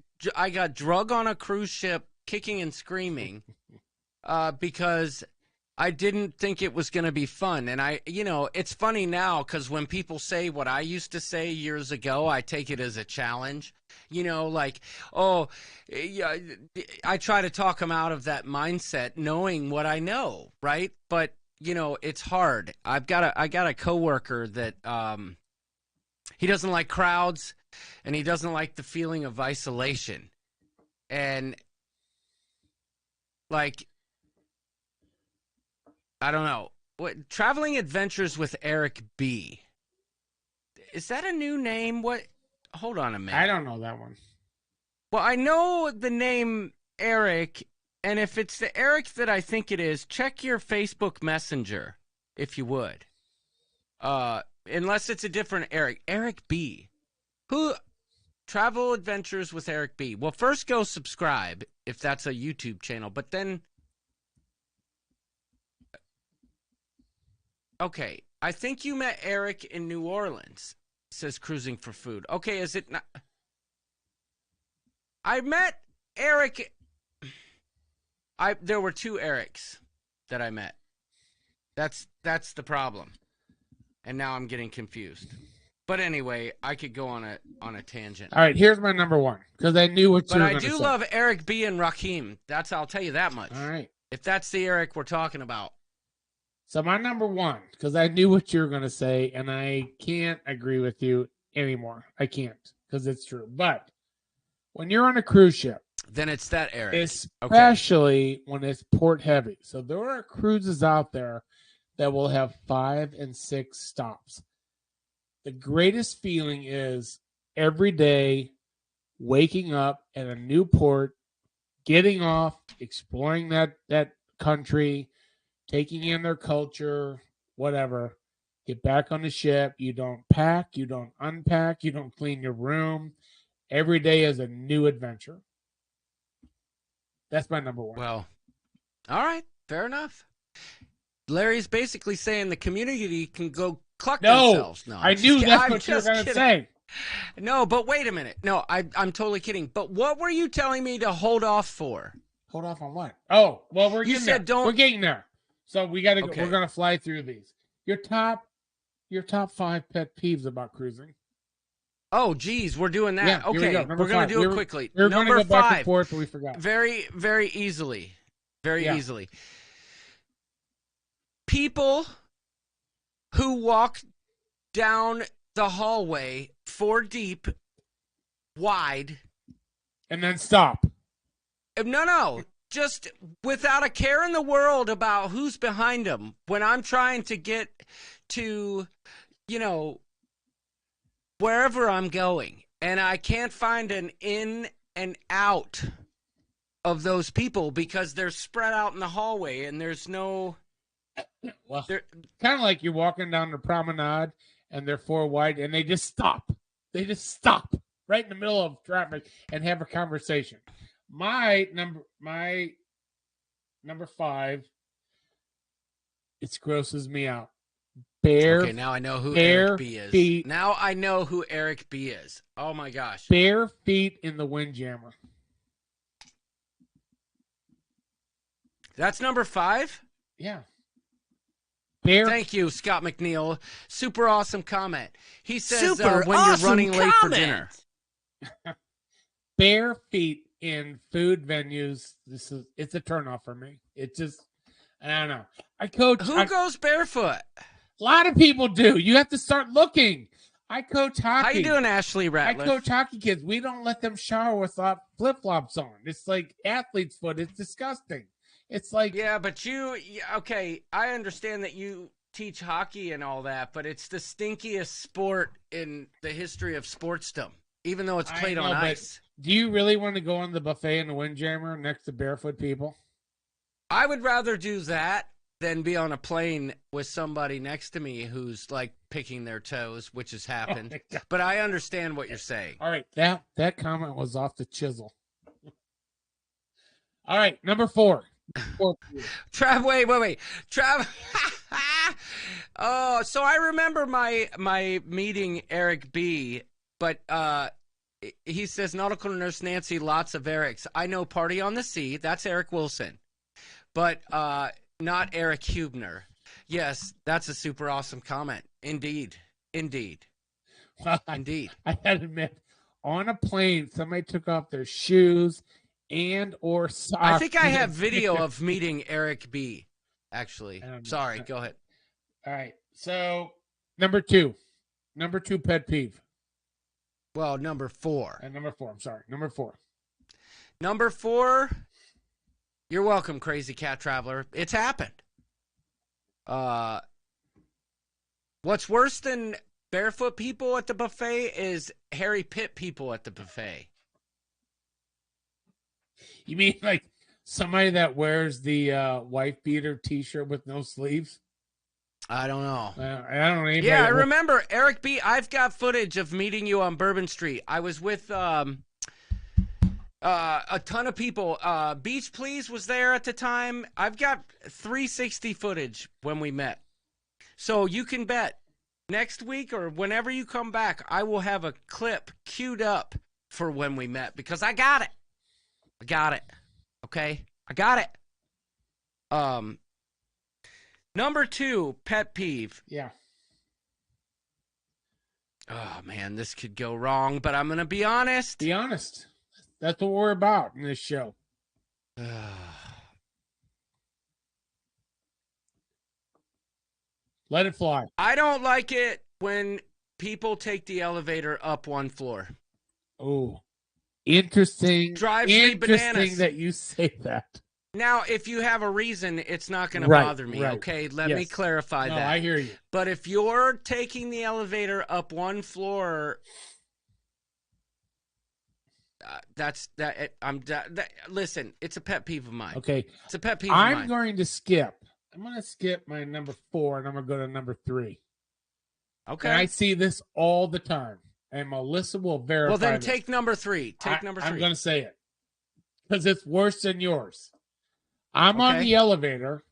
drug on a cruise ship kicking and screaming because I didn't think it was going to be fun. And it's funny now because when people say what I used to say years ago, I take it as a challenge. Like, oh, yeah, I try to talk them out of that mindset knowing what I know, right? But, it's hard. I got a coworker that he doesn't like crowds and he doesn't like the feeling of isolation. And, like, I don't know. What Traveling Adventures with Eric B. Is that a new name? What? Hold on a minute. I don't know that one. Well, I know the name Eric, and if it's the Eric that I think it is, check your Facebook Messenger, if you would. Unless it's a different Eric. Eric B. Who? Travel Adventures with Eric B. Well, first go subscribe if that's a YouTube channel, but then okay, I think you met Eric in New Orleans. Says cruising for food. Okay, is it not? I met Eric. There were two Erics that I met. That's the problem. And now I'm getting confused. But anyway, I could go on a tangent. All right, here's my number one because I knew what you were going to say. But I do love Eric B and Rakim. I'll tell you that much. All right. If that's the Eric we're talking about. So my number one, because I knew what you were going to say, and I can't agree with you anymore. I can't because it's true. But when you're on a cruise ship, then it's that Eric. Especially when it's port heavy. So there are cruises out there that will have 5 and 6 stops. The greatest feeling is every day waking up at a new port, getting off, exploring that country, taking in their culture, whatever. Get back on the ship. You don't pack, you don't unpack, you don't clean your room. Every day is a new adventure. That's my number one. Well, all right, fair enough. Larry's basically saying the community can go cluck themselves. No, I knew that's what you were going to say. No, but wait a minute. No, I'm totally kidding. But what were you telling me to hold off for? Hold off on what? Oh, well, we're getting there. Don't. We're getting there. So we got to. Okay. We're going to fly through these. Your top 5 pet peeves about cruising. Oh, geez, we're doing that. Yeah, okay, we're going to do it quickly. We're going to go back 5. and forth, but we forgot. Very, very easily. Very easily. People who walk down the hallway 4 deep, wide. And then stop. No. Just without a care in the world about who's behind them. When I'm trying to get to, wherever I'm going, and I can't find an in and out of those people because they're spread out in the hallway and there's no. Well, kind of like you're walking down the promenade and they're 4 wide and they just stop. They just stop right in the middle of traffic and have a conversation. My number 5, it grosses me out. Okay, now I know who Eric B is. Now I know who Eric B is. Oh my gosh. Bare feet in the windjammer. That's number 5? Yeah. Thank you, Scott McNeil. Super awesome comment. He says when you're running late for dinner. Bare feet in food venues. It's a turnoff for me. It just, I don't know. Who goes barefoot? A lot of people do. You have to start looking. I coach hockey. How you doing, Ashley Ratliff? I coach hockey kids. We don't let them shower with flip-flops on. It's like athlete's foot. It's disgusting. It's like... Yeah, but okay, I understand that you teach hockey and all that, but it's the stinkiest sport in the history of sportsdom, even though it's played on ice. Do you really want to go on the buffet in the windjammer next to barefoot people? I would rather do that than be on a plane with somebody next to me who's like picking their toes, which has happened. Oh, but I understand what you're saying. All right, that comment was off the chisel. All right, number 4. Wait. Oh, so I remember my meeting Eric B, but he says nautical nurse Nancy, lots of Erics. I know Party on the Sea. That's Eric Wilson, but not Eric Hubner. Yes, that's a super awesome comment. Indeed. Well, indeed. I had to admit, on a plane, somebody took off their shoes and or socks. I think I have video of meeting Eric B. Actually, sorry. Go ahead. All right. So number 2 pet peeve. Well, number 4. Number 4. I'm sorry. Number 4. Number 4. You're welcome, Crazy Cat Traveler. It's happened. What's worse than barefoot people at the buffet is Harry Pitt people at the buffet. You mean like somebody that wears the wife beater T-shirt with no sleeves? I don't know. I don't know anybody. Yeah, I remember Eric B. I've got footage of meeting you on Bourbon Street. I was with a ton of people. Beach Please was there at the time. I've got 360 footage when we met. So you can bet next week or whenever you come back, I will have a clip queued up for when we met because I got it. I got it. Okay? I got it. Number 2, pet peeve. Yeah. Oh, man, this could go wrong, but I'm going to be honest. Be honest. That's what we're about in this show. Let it fly. I don't like it when people take the elevator up one floor. Oh, interesting. Drives me bananas. Interesting that you say that. Now, if you have a reason, it's not going to Right, bother me, right. okay? Let Yes. me clarify No, that. I hear you. But if you're taking the elevator up one floor, listen, it's a pet peeve of mine. Okay. It's a pet peeve of I'm mine. going to skip. I'm going to skip my number 4, and I'm going to go to number 3. Okay. And I see this all the time, and Melissa will verify. Well, then this. take number 3. Take number 3. I'm going to say it because it's worse than yours. I'm on Okay. the elevator.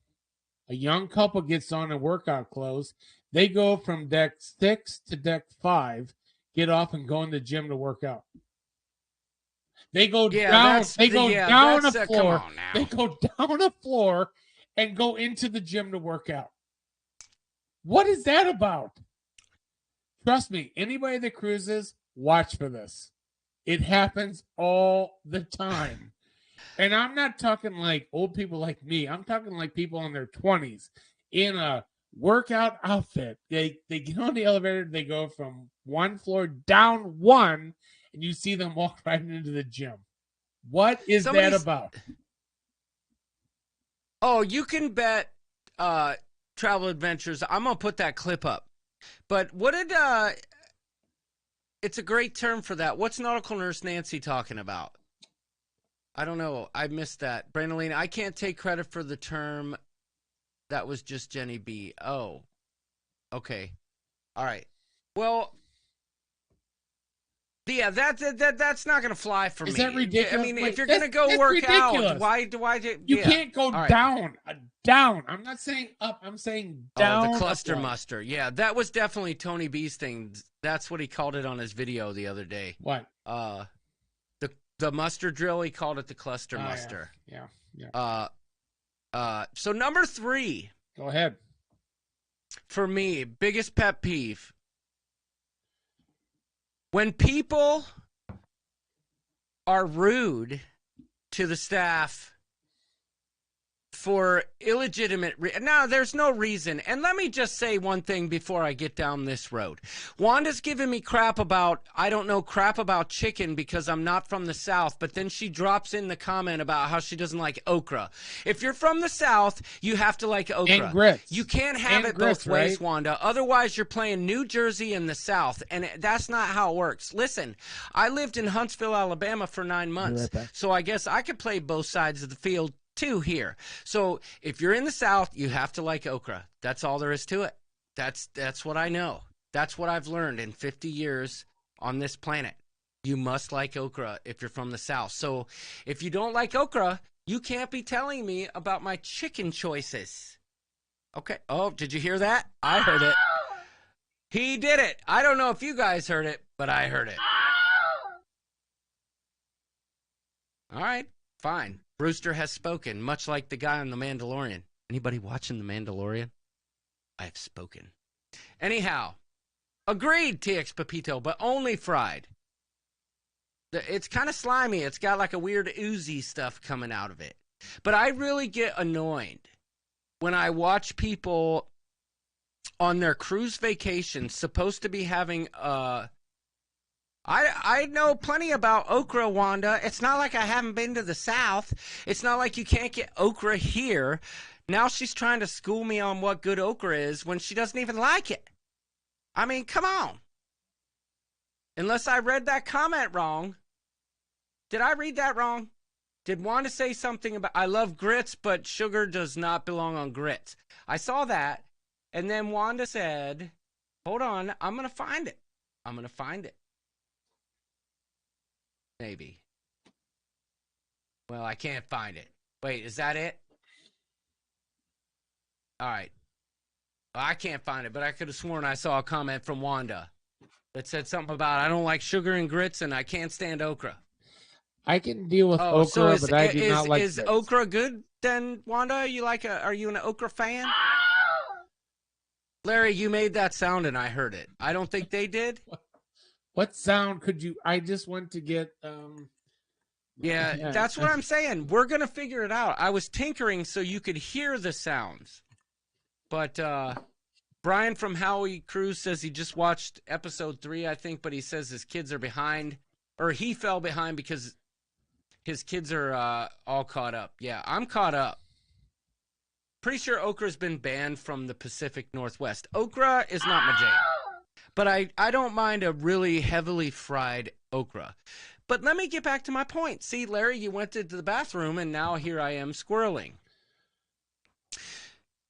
A young couple gets on in workout clothes. They go from deck 6 to deck 5, get off and go in the gym to work out. They go down. They go down a floor. Come on now. They go down a floor and go into the gym to work out. What is that about? Trust me, anybody that cruises, watch for this. It happens all the time. And I'm not talking like old people like me. I'm talking like people in their 20s in a workout outfit. They get on the elevator. They go from one floor down one, and you see them walk right into the gym. What is that about? Oh, you can bet Travel Adventures. I'm going to put that clip up. But what did it's a great term for that. What's Nautical Nurse Nancy talking about? I don't know. I missed that. Brandolina, I can't take credit for the term. That was just Jenny B. Oh. Okay. All right. Well, yeah, that's not going to fly for me. Is that ridiculous? I mean, if you're going to go work out, why do I do? You can't go down. Down. I'm not saying up. I'm saying down. Oh, the cluster muster. Yeah, that was definitely Tony B's thing. That's what he called it on his video the other day. What? The muster drill. He called it the cluster muster. Yeah. So number 3. Go ahead. For me, biggest pet peeve. When people are rude to the staff for illegitimate no, there's no reason. And let me just say one thing before I get down this road. Wanda's giving me crap about chicken because I'm not from the South, but then she drops in the comment about how she doesn't like okra. If you're from the South, you have to like okra. And grits. You can't have it both ways, right? Wanda. Otherwise, you're playing New Jersey in the South, and that's not how it works. Listen, I lived in Huntsville, Alabama for 9 months, so I guess I could play both sides of the field too here. So if you're in the South, you have to like okra. That's all there is to it. That's what I know. That's what I've learned in 50 years on this planet. You must like okra if you're from the South. So if you don't like okra, you can't be telling me about my chicken choices. Okay. Oh, did you hear that? I heard it. He did it. I don't know if you guys heard it, but I heard it. All right. Fine. Brewster has spoken, much like the guy on The Mandalorian. Anybody watching The Mandalorian? I have spoken. Anyhow, agreed, TX Pepito, but only fried. It's kind of slimy. It's got like a weird oozy stuff coming out of it. But I really get annoyed when I watch people on their cruise vacation supposed to be having I know plenty about okra, Wanda. It's not like I haven't been to the South. It's not like you can't get okra here. Now she's trying to school me on what good okra is when she doesn't even like it. I mean, come on. Unless I read that comment wrong. Did I read that wrong? Did Wanda say something about, I love grits, but sugar does not belong on grits? I saw that. And then Wanda said, hold on, I'm going to find it. I'm going to find it. Maybe. Well, I can't find it. Wait, is that it? All right. Well, I can't find it, but I could have sworn I saw a comment from Wanda that said something about I don't like sugar and grits and I can't stand okra. I can deal with okra, so but I do not like is grits. okra good then, Wanda? Are you an okra fan? Larry, you made that sound and I heard it. I don't think they did. What sound could you? I just went to get. Yeah, that's what I'm saying. We're gonna figure it out. I was tinkering so you could hear the sounds, but Brian from Howie Cruz says he just watched episode 3, I think, but he says his kids are behind, or he fell behind because his kids are all caught up. Yeah, I'm caught up. Pretty sure okra's been banned from the Pacific Northwest. Okra is not my jam, but I don't mind a really heavily fried okra. But let me get back to my point. See, Larry, you went to the bathroom, and now here I am squirreling.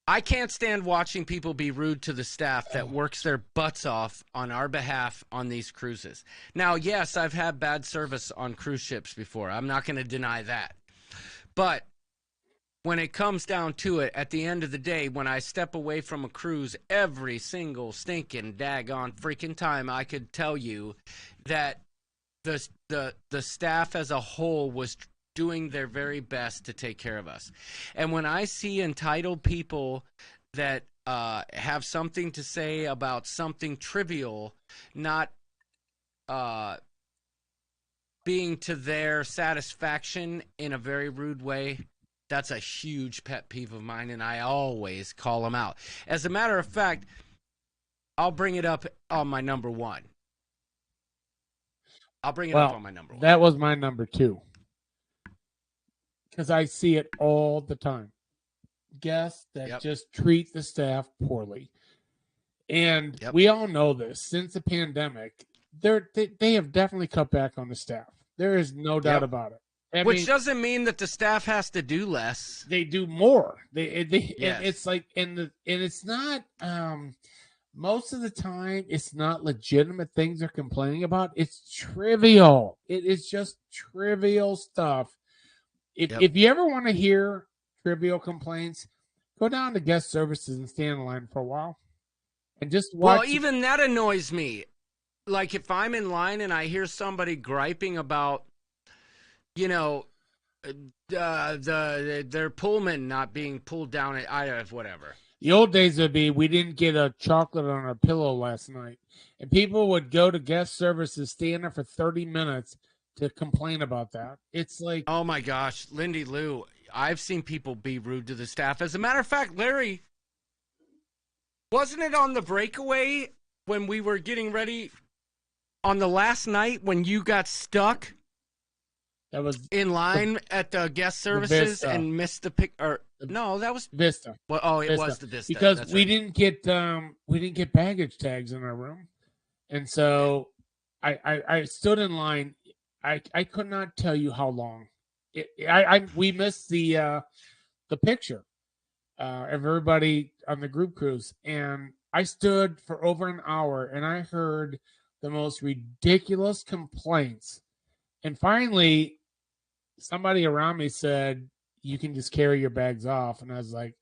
I can't stand watching people be rude to the staff that works their butts off on our behalf on these cruises. Now, yes, I've had bad service on cruise ships before. I'm not going to deny that. But when it comes down to it, at the end of the day, when I step away from a cruise every single stinking daggone freaking time, I could tell you that the staff as a whole was doing their very best to take care of us. And when I see entitled people that have something to say about something trivial, not being to their satisfaction in a very rude way, that's a huge pet peeve of mine, and I always call them out. As a matter of fact, I'll bring it up on my number 1. I'll bring it up on my number 1. That was my number 2. Because I see it all the time. Guests that just treat the staff poorly. And we all know this. Since the pandemic, they have definitely cut back on the staff. There is no doubt about it. Which doesn't mean that the staff has to do less. They do more. And it's like, and it's not, most of the time, it's not legitimate things they're complaining about. It's trivial. It is just trivial stuff. If you ever want to hear trivial complaints, go down to guest services and stand in line for a while and just watch. Well, even that annoys me. Like if I'm in line and I hear somebody griping about, their Pullman not being pulled down at whatever. The old days would be, we didn't get a chocolate on our pillow last night. And people would go to guest services, stand there for 30 minutes to complain about that. It's like, oh my gosh, Lindy Lou, I've seen people be rude to the staff. As a matter of fact, Larry, wasn't it on the breakaway when we were getting ready on the last night when you got stuck? That was in line at the guest services and missed the pick. Or no, that was Vista. Well, it was the Vista because That's we didn't get baggage tags in our room, and so I stood in line. I could not tell you how long. We missed the picture of everybody on the group cruise, and I stood for over an hour, and I heard the most ridiculous complaints, and finally somebody around me said, you can just carry your bags off. And I was like,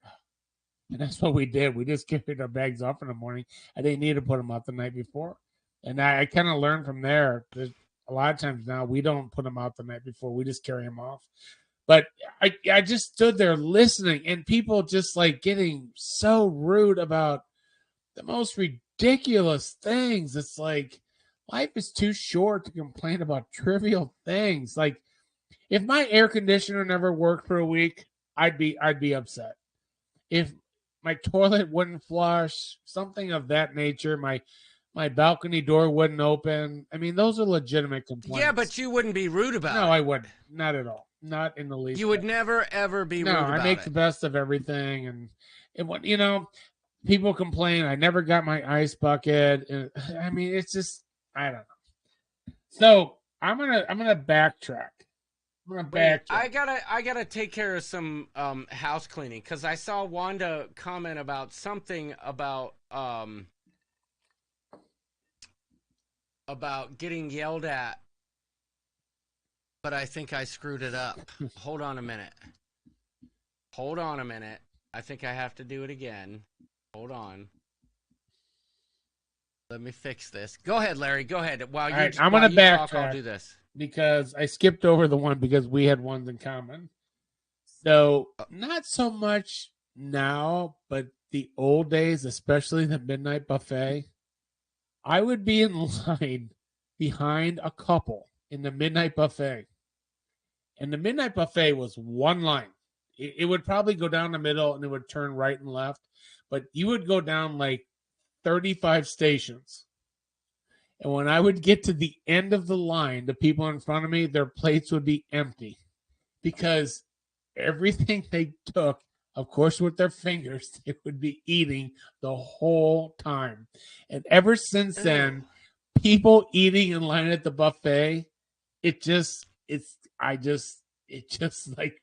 and that's what we did. We just carried our bags off in the morning. I didn't need to put them out the night before. And I kind of learned from there that a lot of times now we don't put them out the night before. We just carry them off. But I just stood there listening, and people just like getting so rude about the most ridiculous things. It's like life is too short to complain about trivial things. Like, if my air conditioner never worked for a week, I'd be upset. If my toilet wouldn't flush, something of that nature, my balcony door wouldn't open. I mean, those are legitimate complaints. Yeah, but you wouldn't be rude about it. No, I wouldn't. Not at all. Not in the least. You would never, ever be rude about it. No, I make the best of everything. And what, people complain, I never got my ice bucket. And, I mean, it's just, I don't know. So I'm gonna backtrack. I'm gonna Wait, back check. I gotta take care of some house cleaning because I saw Wanda comment about something about getting yelled at, but I think I screwed it up. Hold on a minute. I think I have to do it again. Hold on. Let me fix this. Go ahead, Larry. Go ahead. All right, I'm gonna talk, I'll backtrack do this. because I skipped over the one because we had ones in common. So not so much now, but the old days, especially the midnight buffet, I would be in line behind a couple in the midnight buffet. And the midnight buffet was one line. It would probably go down the middle and it would turn right and left, but you would go down like 35 stations. And when I would get to the end of the line, the people in front of me, their plates would be empty because everything they took, of course, with their fingers, they would be eating the whole time. And ever since then, people eating in line at the buffet, it just like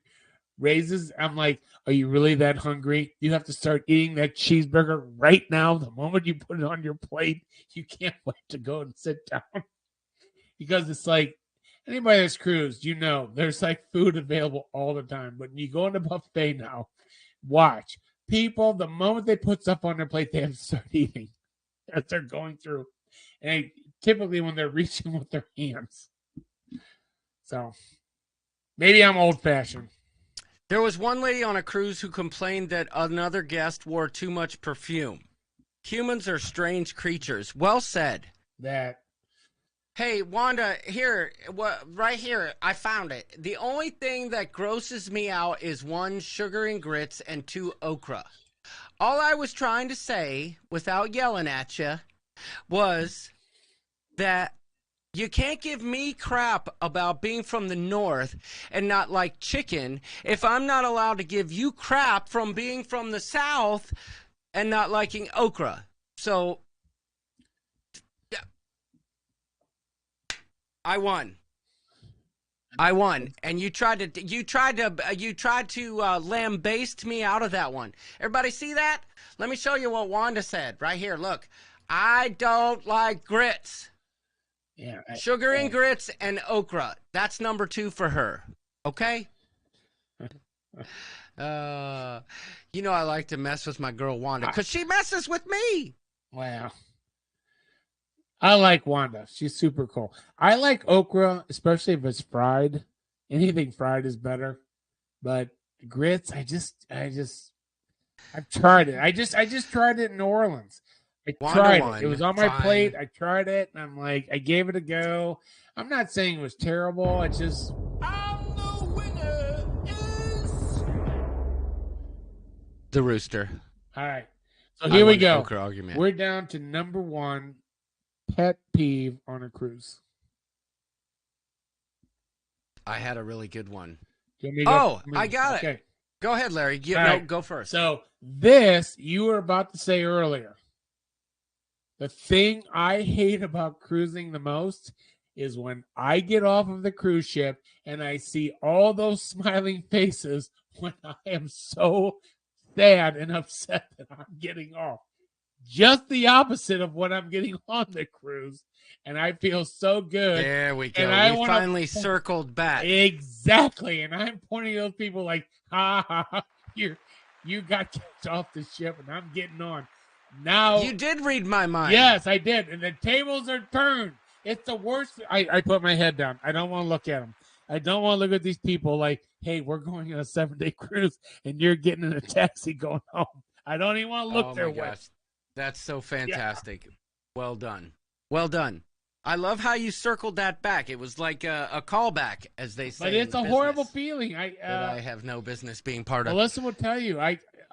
raises. I'm like, are you really that hungry? You have to start eating that cheeseburger right now. The moment you put it on your plate, you can't wait to go and sit down because it's like anybody that's cruised, you know, there's like food available all the time. But when you go in a buffet now, watch people. The moment they put stuff on their plate, they have to start eating as they're going through, and typically when they're reaching with their hands. So maybe I'm old fashioned. There was one lady on a cruise who complained that another guest wore too much perfume. Humans are strange creatures. Well said. That. Hey, Wanda, here, right here, I found it. The only thing that grosses me out is 1, sugar and grits, and 2, okra. All I was trying to say, without yelling at you, was that you can't give me crap about being from the north and not like chicken if I'm not allowed to give you crap from being from the south and not liking okra. So I won, and you tried to lambaste me out of that one. Everybody see that? Let me show you what Wanda said right here. Look, I don't like grits. Yeah, Sugar and grits and okra. That's number 2 for her. Okay? You know I like to mess with my girl Wanda because she messes with me. Wow. I like Wanda. She's super cool. I like okra, especially if it's fried. Anything fried is better. But grits, I've tried it. I just tried it in New Orleans. I tried it. It was on my plate. I tried it, and I'm like, I gave it a go. I'm not saying it was terrible. It's just The winner is the rooster. all right. So here we go. Okra argument. We're down to number 1 pet peeve on a cruise. I had a really good one. I got it. Go ahead, Larry. Go first. So this you were about to say earlier. The thing I hate about cruising the most is when I get off of the cruise ship and I see all those smiling faces when I am so sad and upset that I'm getting off. Just the opposite of what I'm getting on the cruise. And I feel so good. There we go. And we finally circled back. Exactly. And I'm pointing at those people like, ha, ha, ha. You got kicked off the ship and I'm getting on. Now you did read my mind. Yes, I did. And the tables are turned. It's the worst. I put my head down. I don't want to look at them. I don't want to look at these people like, hey, we're going on a 7-day cruise and you're getting in a taxi going home. I don't even want to look their way. That's so fantastic. Yeah. Well done. Well done. I love how you circled that back. It was like a callback, as they say. But it's a horrible feeling. That I have no business being part of. Melissa will tell you.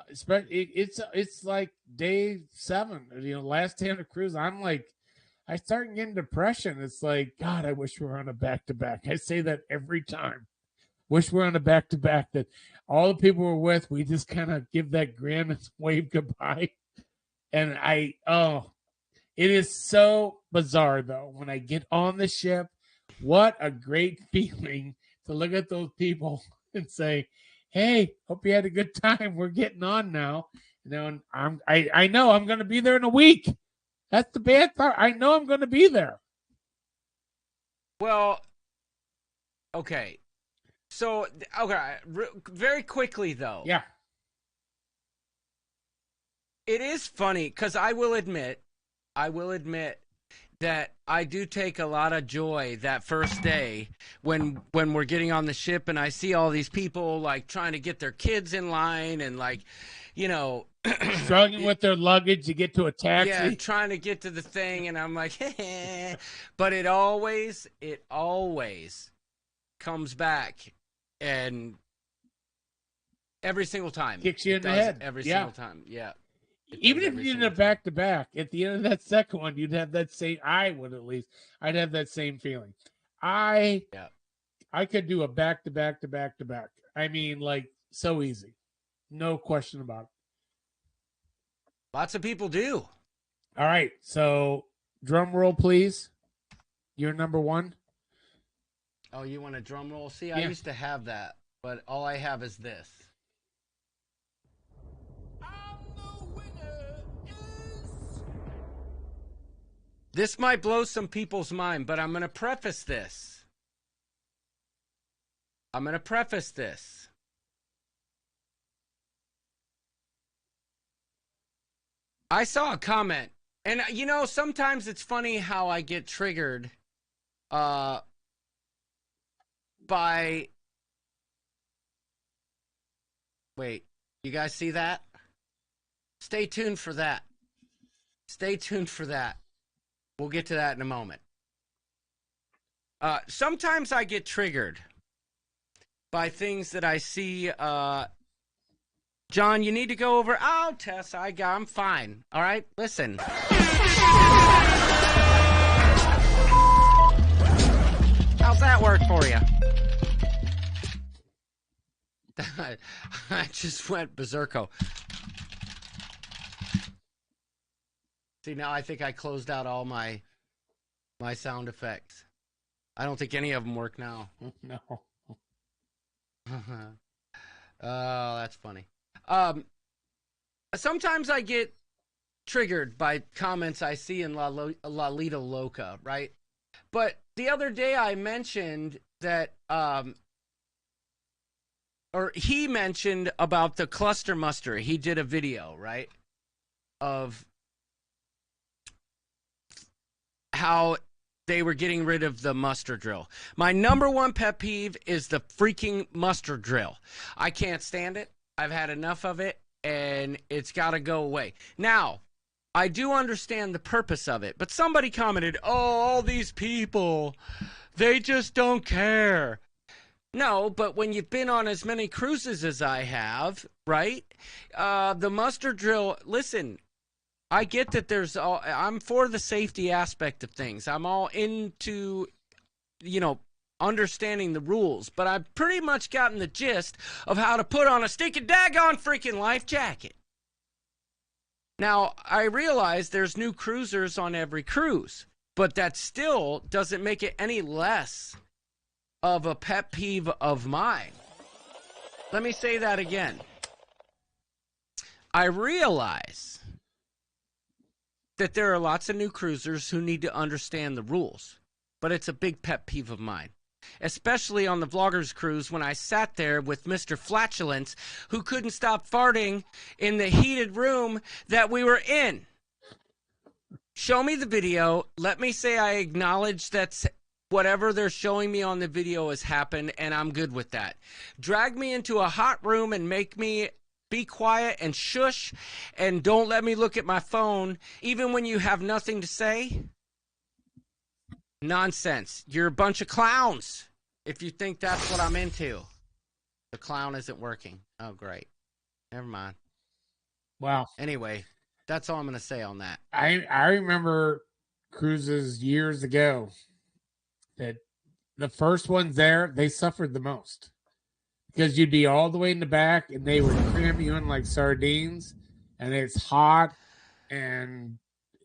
It's like day 7. Last day on the cruise. I'm like, I start getting depression. It's like, God, I wish we were on a back-to-back. I say that every time. Wish we were on a back-to-back. That all the people we're with, we just kind of give that grin and wave goodbye. And it is so bizarre, though. When I get on the ship, what a great feeling to look at those people and say, "Hey, hope you had a good time. We're getting on now." You know, and I know I'm going to be there in a week. That's the bad part. I know I'm going to be there. Well, okay. So, okay, very quickly though. Yeah. It is funny because I will admit that I do take a lot of joy that first day when we're getting on the ship and I see all these people like trying to get their kids in line and like, you know, struggling with their luggage to get to a taxi. Yeah, trying to get to the thing, and I'm like, but it always comes back, and every single time kicks you it in the does head. Every Yeah. single time, yeah. Even if you did a back to back, at the end of that second one, you'd have that same. I would at least. I'd have that same feeling. I could do a back to back to back to back. I mean, like so easy, no question about it. Lots of people do. All right, so drum roll, please. You're number one. Oh, you want a drum roll? See, Yeah. I used to have that, but all I have is this. This might blow some people's mind, but I'm going to preface this. I saw a comment, and you know, sometimes it's funny how I get triggered by. Wait, you guys see that? Stay tuned for that. We'll get to that in a moment. Sometimes I get triggered by things that I see. John, you need to go over. Oh, Tess, I'm fine. All right, listen. How's that work for you? I just went berserko. See, now I think I closed out all my sound effects. I don't think any of them work now. No. Oh, that's funny. Sometimes I get triggered by comments I see in Lalita Loca, right? But the other day I mentioned that, or he mentioned about the cluster muster. He did a video, right, of how they were getting rid of the muster drill. My number one pet peeve is the freaking muster drill. I can't stand it. I've had enough of it, and it's got to go away. Now, I do understand the purpose of it, but somebody commented, oh, all these people, they just don't care. No, but when you've been on as many cruises as I have, right, the muster drill, listen, I get that I'm for the safety aspect of things. I'm all into, understanding the rules, but I've pretty much gotten the gist of how to put on a stinking daggone freaking life jacket. Now, I realize there's new cruisers on every cruise, but that still doesn't make it any less of a pet peeve of mine. Let me say that again. I realize that there are lots of new cruisers who need to understand the rules, but it's a big pet peeve of mine, especially on the Vloggers Cruise when I sat there with Mr. Flatulence who couldn't stop farting in the heated room that we were in. Show me the video. Let me say I acknowledge that whatever they're showing me on the video has happened, and I'm good with that. Drag me into a hot room and make me be quiet and shush and don't let me look at my phone even when you have nothing to say. Nonsense. You're a bunch of clowns if you think that's what I'm into. The clown isn't working. Oh, great. Never mind. Wow. Anyway, that's all I'm going to say on that. I remember cruises years ago that the first ones there, they suffered the most. Because you'd be all the way in the back and they would cram you in like sardines, and it's hot, and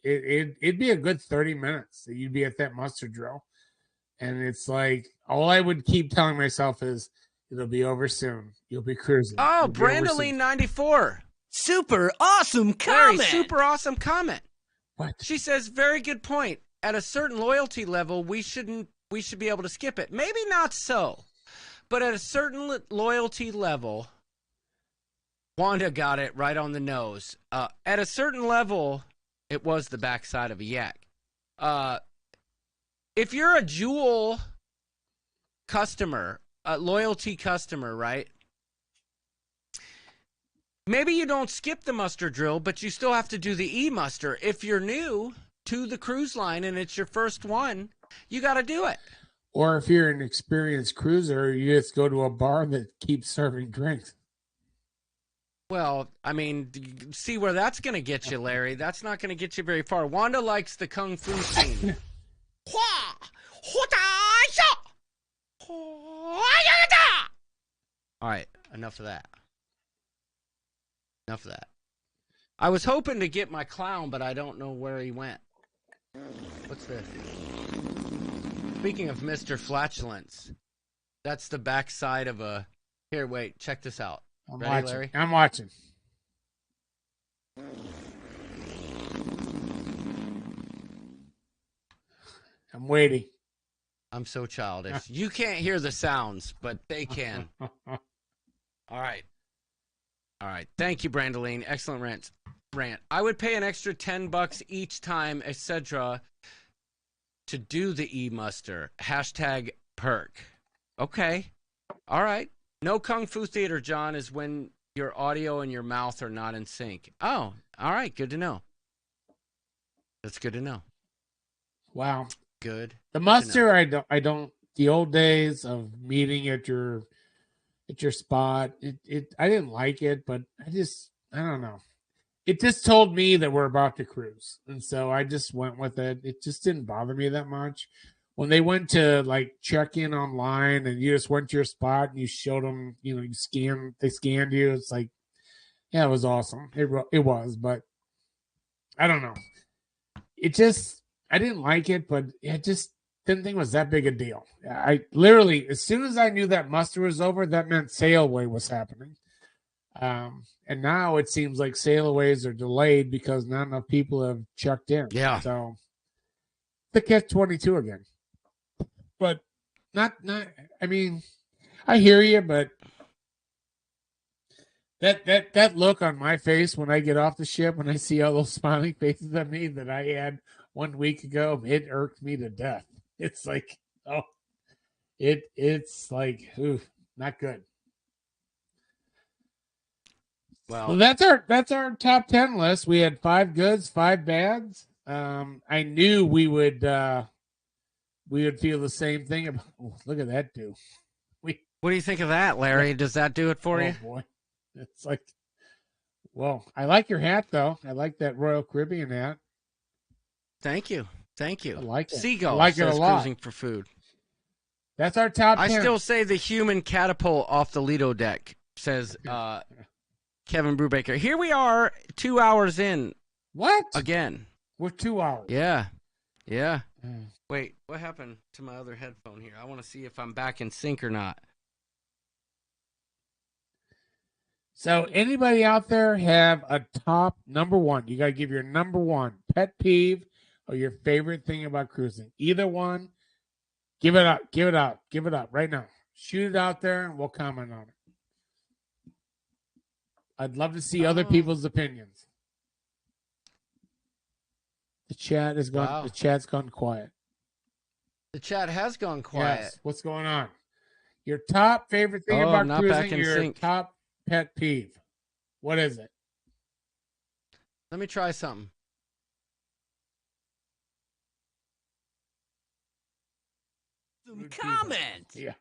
it'd be a good 30 minutes that you'd be at that muster drill. And it's like all I would keep telling myself is it'll be over soon. You'll be cruising. Oh, It'll be over Brandoline soon. 94. Super awesome Larry, comment. super awesome comment. What? She says, very good point. At a certain loyalty level, we should be able to skip it. Maybe not so, but at a certain loyalty level, Wanda got it right on the nose. At a certain level, it was the backside of a yak. If you're a Jewel customer, a loyalty customer, right? Maybe you don't skip the muster drill, but you still have to do the e-muster. If you're new to the cruise line and it's your first one, you got to do it. Or if you're an experienced cruiser, you just go to a bar that keeps serving drinks. Well, I mean, see where that's going to get you, Larry. That's not going to get you very far. Wanda likes the kung fu scene. All right, enough of that. Enough of that. I was hoping to get my clown, but I don't know where he went. What's this? Speaking of Mr. Flatulence, that's the backside of a... Here, wait, check this out. I'm Ready, watching. Larry? I'm watching. I'm waiting. I'm so childish. You can't hear the sounds, but they can. All right. All right. Thank you, Brandoline. Excellent rant. I would pay an extra $10 each time, etc., to do the e-muster. Hashtag perk. Okay. All right. No Kung Fu Theater, John, is when your audio and your mouth are not in sync. Oh, all right. Good to know. That's good to know. Wow. Good. The muster, I don't. The old days of meeting at your spot, I didn't like it, but I don't know. It just told me that we're about to cruise, and so I just went with it. It just didn't bother me that much. When they went to like check in online, and you just went to your spot and you showed them, they scanned you. It's like, yeah, it was awesome. It was, but I don't know. I didn't like it, but I just didn't think it was that big a deal. I literally, as soon as I knew that muster was over, that meant sail away was happening. And now it seems like sail aways are delayed because not enough people have checked in. Yeah. So the catch-22 again. But not. I mean, I hear you, but that look on my face when I get off the ship, when I see all those smiling faces at me that I had 1 week ago, it irked me to death. It's like, oh, it's like, ooh, not good. Well, that's our top 10 list. We had 5 goods, 5 bads. I knew we would feel the same thing about. Oh, look at that dude. What do you think of that, Larry? Does that do it for you? Oh boy, it's like, well, I like your hat though. I like that Royal Caribbean hat. Thank you. I like it. Seagull I like it says a lot. cruising for food. That's our top 10. I still say the human catapult off the Lido deck, says Kevin Brubaker. Here we are, 2 hours in. What? Again. We're 2 hours. Yeah. Wait, what happened to my other headphone here? I want to see if I'm back in sync or not. So anybody out there have a top number one? You got to give your number one pet peeve or your favorite thing about cruising. Either one, give it up right now. Shoot it out there and we'll comment on it. I'd love to see other people's opinions. The chat has gone. Wow. The chat's gone quiet. The chat has gone quiet. Yes. What's going on? Your top favorite thing I'm about not back cruising. in Your sync. top pet peeve. What is it? Let me try something. Some comment. Yeah.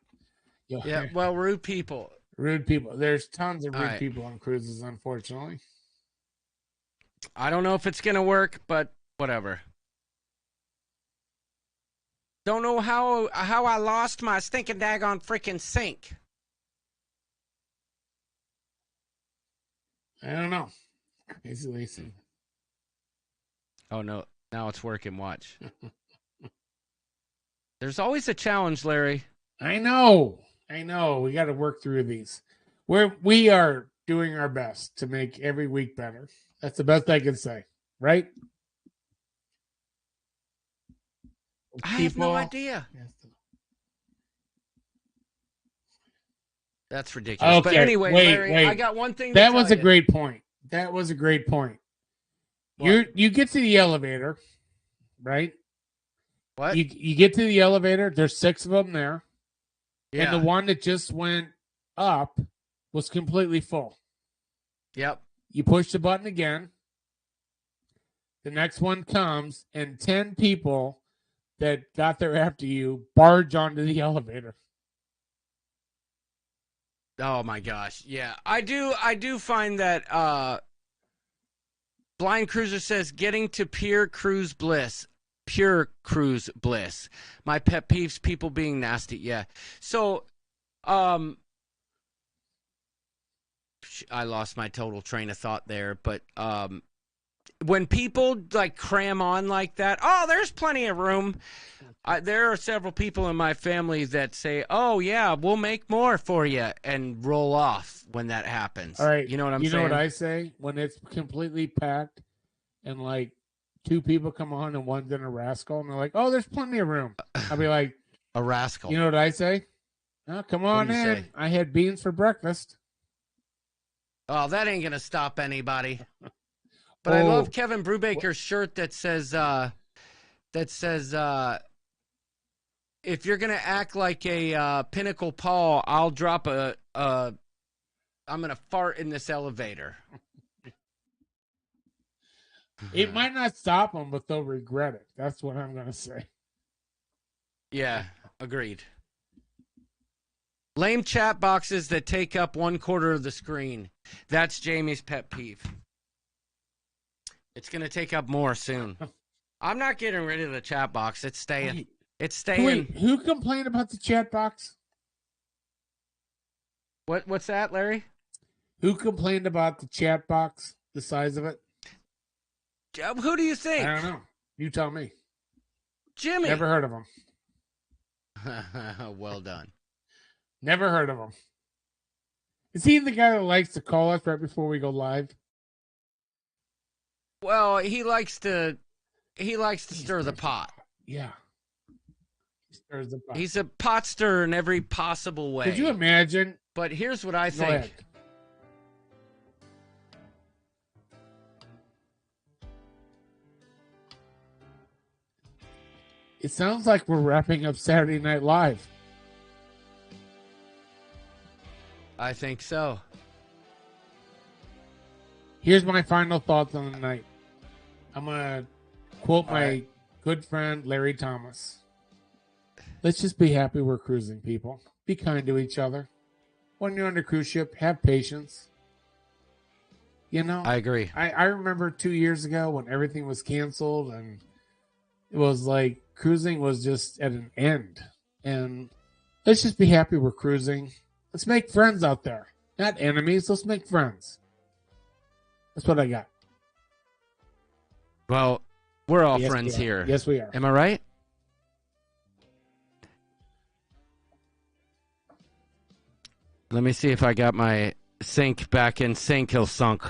Yeah, well, rude people. Rude people. There's tons of All rude right. people on cruises, unfortunately. I don't know if it's going to work, but whatever. Don't know how I lost my stinking daggone freaking sink. I don't know. Crazy Lacey. Oh, no. Now it's working. Watch. There's always a challenge, Larry. I know. We got to work through these. We are doing our best to make every week better. That's the best I can say, right? I have no idea. That's ridiculous. Okay, But anyway, Larry, wait. I got one thing to That tell was a you. great point. That was a great point. What? You get to the elevator, right? What? You get to the elevator. There's 6 of them there, Yeah. and the one that just went up was completely full. Yep. You push the button again. The next one comes, and 10 people that got there after you barge onto the elevator. Oh my gosh. Yeah. I do find that Blind Cruiser says getting to pure cruise bliss. My pet peeves, people being nasty. Yeah. So I lost my total train of thought there, but when people like cram on like that, oh, there's plenty of room. There are several people in my family that say, "Oh yeah, we'll make more for you," and roll off when that happens. All right, you know what I'm saying? You know what I say when it's completely packed, and like 2 people come on and one's in a rascal, and they're like, "Oh, there's plenty of room." I'll be like, "A rascal." You know what I say? Oh, come on in. Say? I had beans for breakfast. Oh, that ain't gonna stop anybody. But I love Kevin Brubaker's shirt that says if you're gonna act like a Pinnacle Paul, I'll drop I'm gonna fart in this elevator. It might not stop them, but they'll regret it. That's what I'm gonna say. Yeah, agreed. Lame chat boxes that take up 1/4 of the screen. That's Jamie's pet peeve. It's gonna take up more soon. I'm not getting rid of the chat box. It's staying. Wait. It's staying. Wait, who complained about the chat box? What's that, Larry? Who complained about the chat box, the size of it? Who do you think? I don't know. You tell me. Jimmy. Never heard of him. Well done. Never heard of him. Is he the guy that likes to call us right before we go live? Well, he likes to stir the pot. Yeah. He stirs the pot. He's a pot stirrer in every possible way. Could you imagine? But here's what I Go think. ahead. It sounds like we're wrapping up Saturday Night Live. I think so. Here's my final thoughts on the night. I'm going to quote my good friend Larry Thomas. Let's just be happy we're cruising, people. Be kind to each other. When you're on a cruise ship, have patience. You know? I agree. I remember 2 years ago when everything was canceled and it was like cruising was just at an end. And let's just be happy we're cruising. Let's make friends out there. Not enemies. Let's make friends. That's what I got. Well, we're all Yes, friends we are. here. Yes, we are. Am I right? Let me see if I got my sync back in sync. He'll sunk.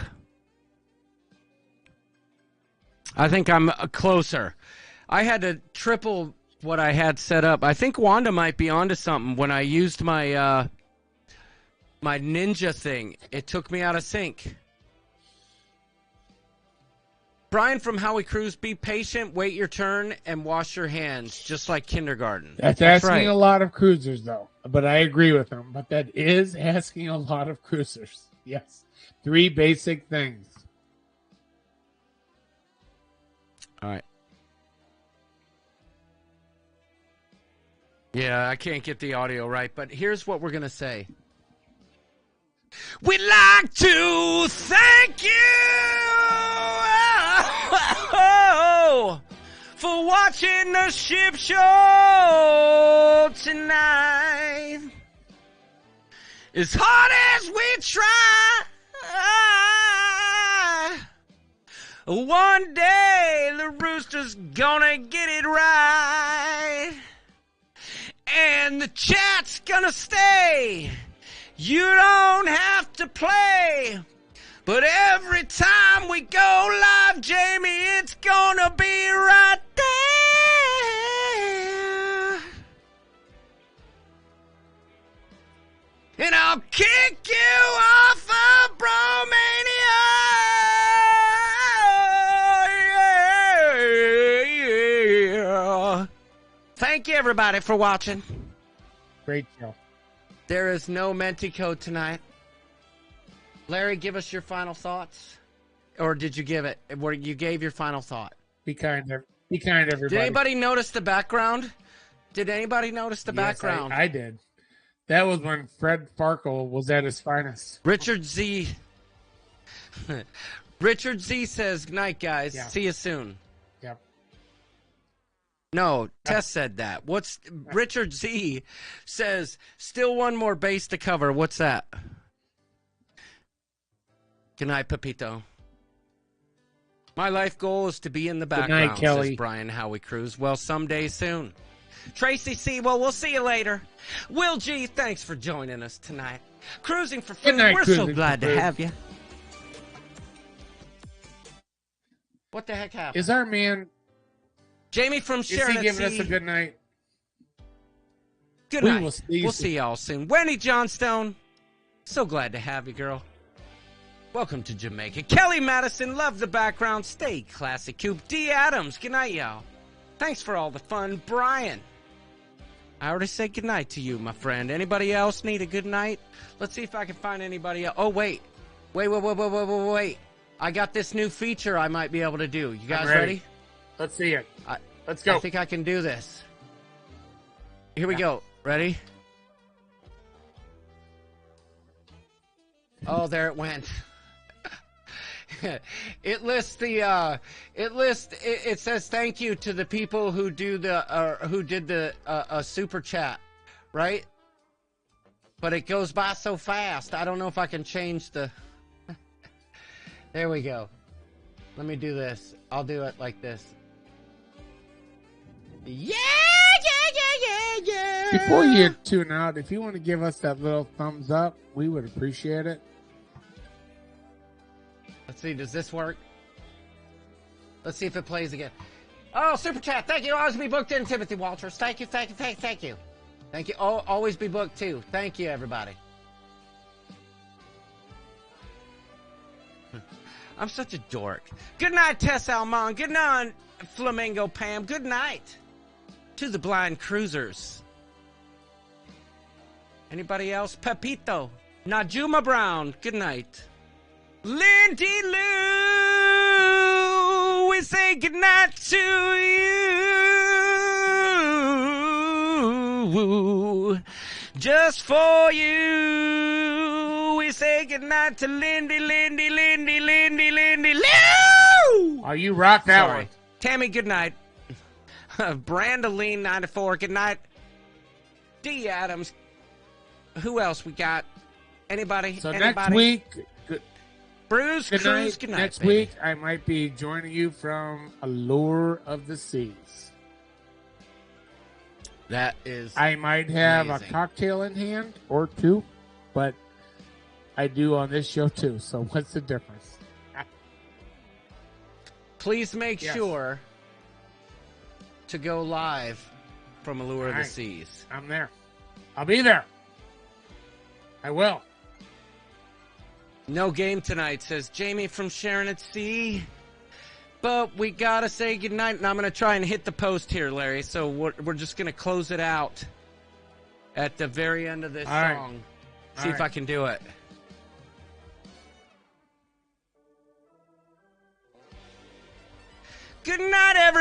I think I'm closer. I had to triple what I had set up. I think Wanda might be onto something. When I used my my ninja thing, it took me out of sync. Brian from Howie Cruise, be patient, wait your turn, and wash your hands, just like kindergarten. That's asking a lot of cruisers, though. But I agree with him. But that is asking a lot of cruisers. Yes. 3 basic things. All right. Yeah, I can't get the audio right, but here's what we're going to say. We'd like to thank you for watching the ship show tonight. As hard as we try, one day the rooster's gonna get it right. and the chat's gonna stay. You don't have to play, but every time we go live, Jamie, it's gonna be right there. And I'll kick you off of Bromania. Thank you, everybody, for watching. Great show. There is no Mentico tonight. Larry, give us your final thoughts. Or did you give it? Where you gave your final thought. Be kind, everybody. Did anybody notice the background? Did anybody notice the background? I did. That was when Fred Farkle was at his finest. Richard Z. Richard Z says, good night, guys. Yeah. See you soon. Yep. No, Tess said that. Richard Z says, still one more base to cover. What's that? Good night, Pepito. My life goal is to be in the background, Kelly. says Brian Howie Cruz. Well, someday soon. Tracy C, well, we'll see you later. Will G, thanks for joining us tonight. Cruising for Food, night, we're so Cruising glad for to Food. have you. What the heck happened? Is our man, Jamie from is he Sharon giving us a good night? Good We night. will see you We'll soon. see y'all soon. Wendy Johnstone, so glad to have you, girl. Welcome to Jamaica. Kelly Madison, love the background. Stay classic. Coop D. Adams, good night, y'all. Thanks for all the fun. Brian, I already said good night to you, my friend. Anybody else need a good night? Let's see if I can find anybody else. Oh, wait. Wait. I got this new feature I might be able to do. You guys ready? Let's see it. Let's go. I think I can do this. Here we go. Ready? Oh, there it went. It lists the it says thank you to the people who did the super chat, right? But it goes by so fast. I don't know if I can change the There we go. Let me do this. I'll do it like this. Yeah. Before you tune out, if you want to give us that little thumbs up, we would appreciate it. Let's see, does this work? Let's see if it plays again. Oh, super chat. Thank you. Always be booked in, Timothy Walters. Thank you. Thank you. Oh, always be booked too. Thank you, everybody. I'm such a dork. Good night, Tess Almond. Good night, Flamingo Pam. Good night to the blind cruisers. Anybody else? Pepito. Najuma Brown. Good night. Lindy Lou, we say goodnight to you. Just for you, we say goodnight to Lindy Lou. Oh, you rock that Sorry. one. Tammy, good night. Brandoline 94, good night. D. Adams. Who else we got? Anybody? So Anybody? next week, Bruce good Cruz, night. good night. Next baby. week, I might be joining you from Allure of the Seas. That is. I might have amazing. a cocktail in hand or two, but I do on this show too. So what's the difference? Please make Yes. sure to go live from Allure of the All right. Seas. I'm there. I'll be there. I will. No game tonight, says Jamie from Sharon at Sea. But we gotta say goodnight, and I'm gonna try and hit the post here, Larry. So we're just gonna close it out at the very end of this All right. song. All See if right. I can do it. Good night, everybody.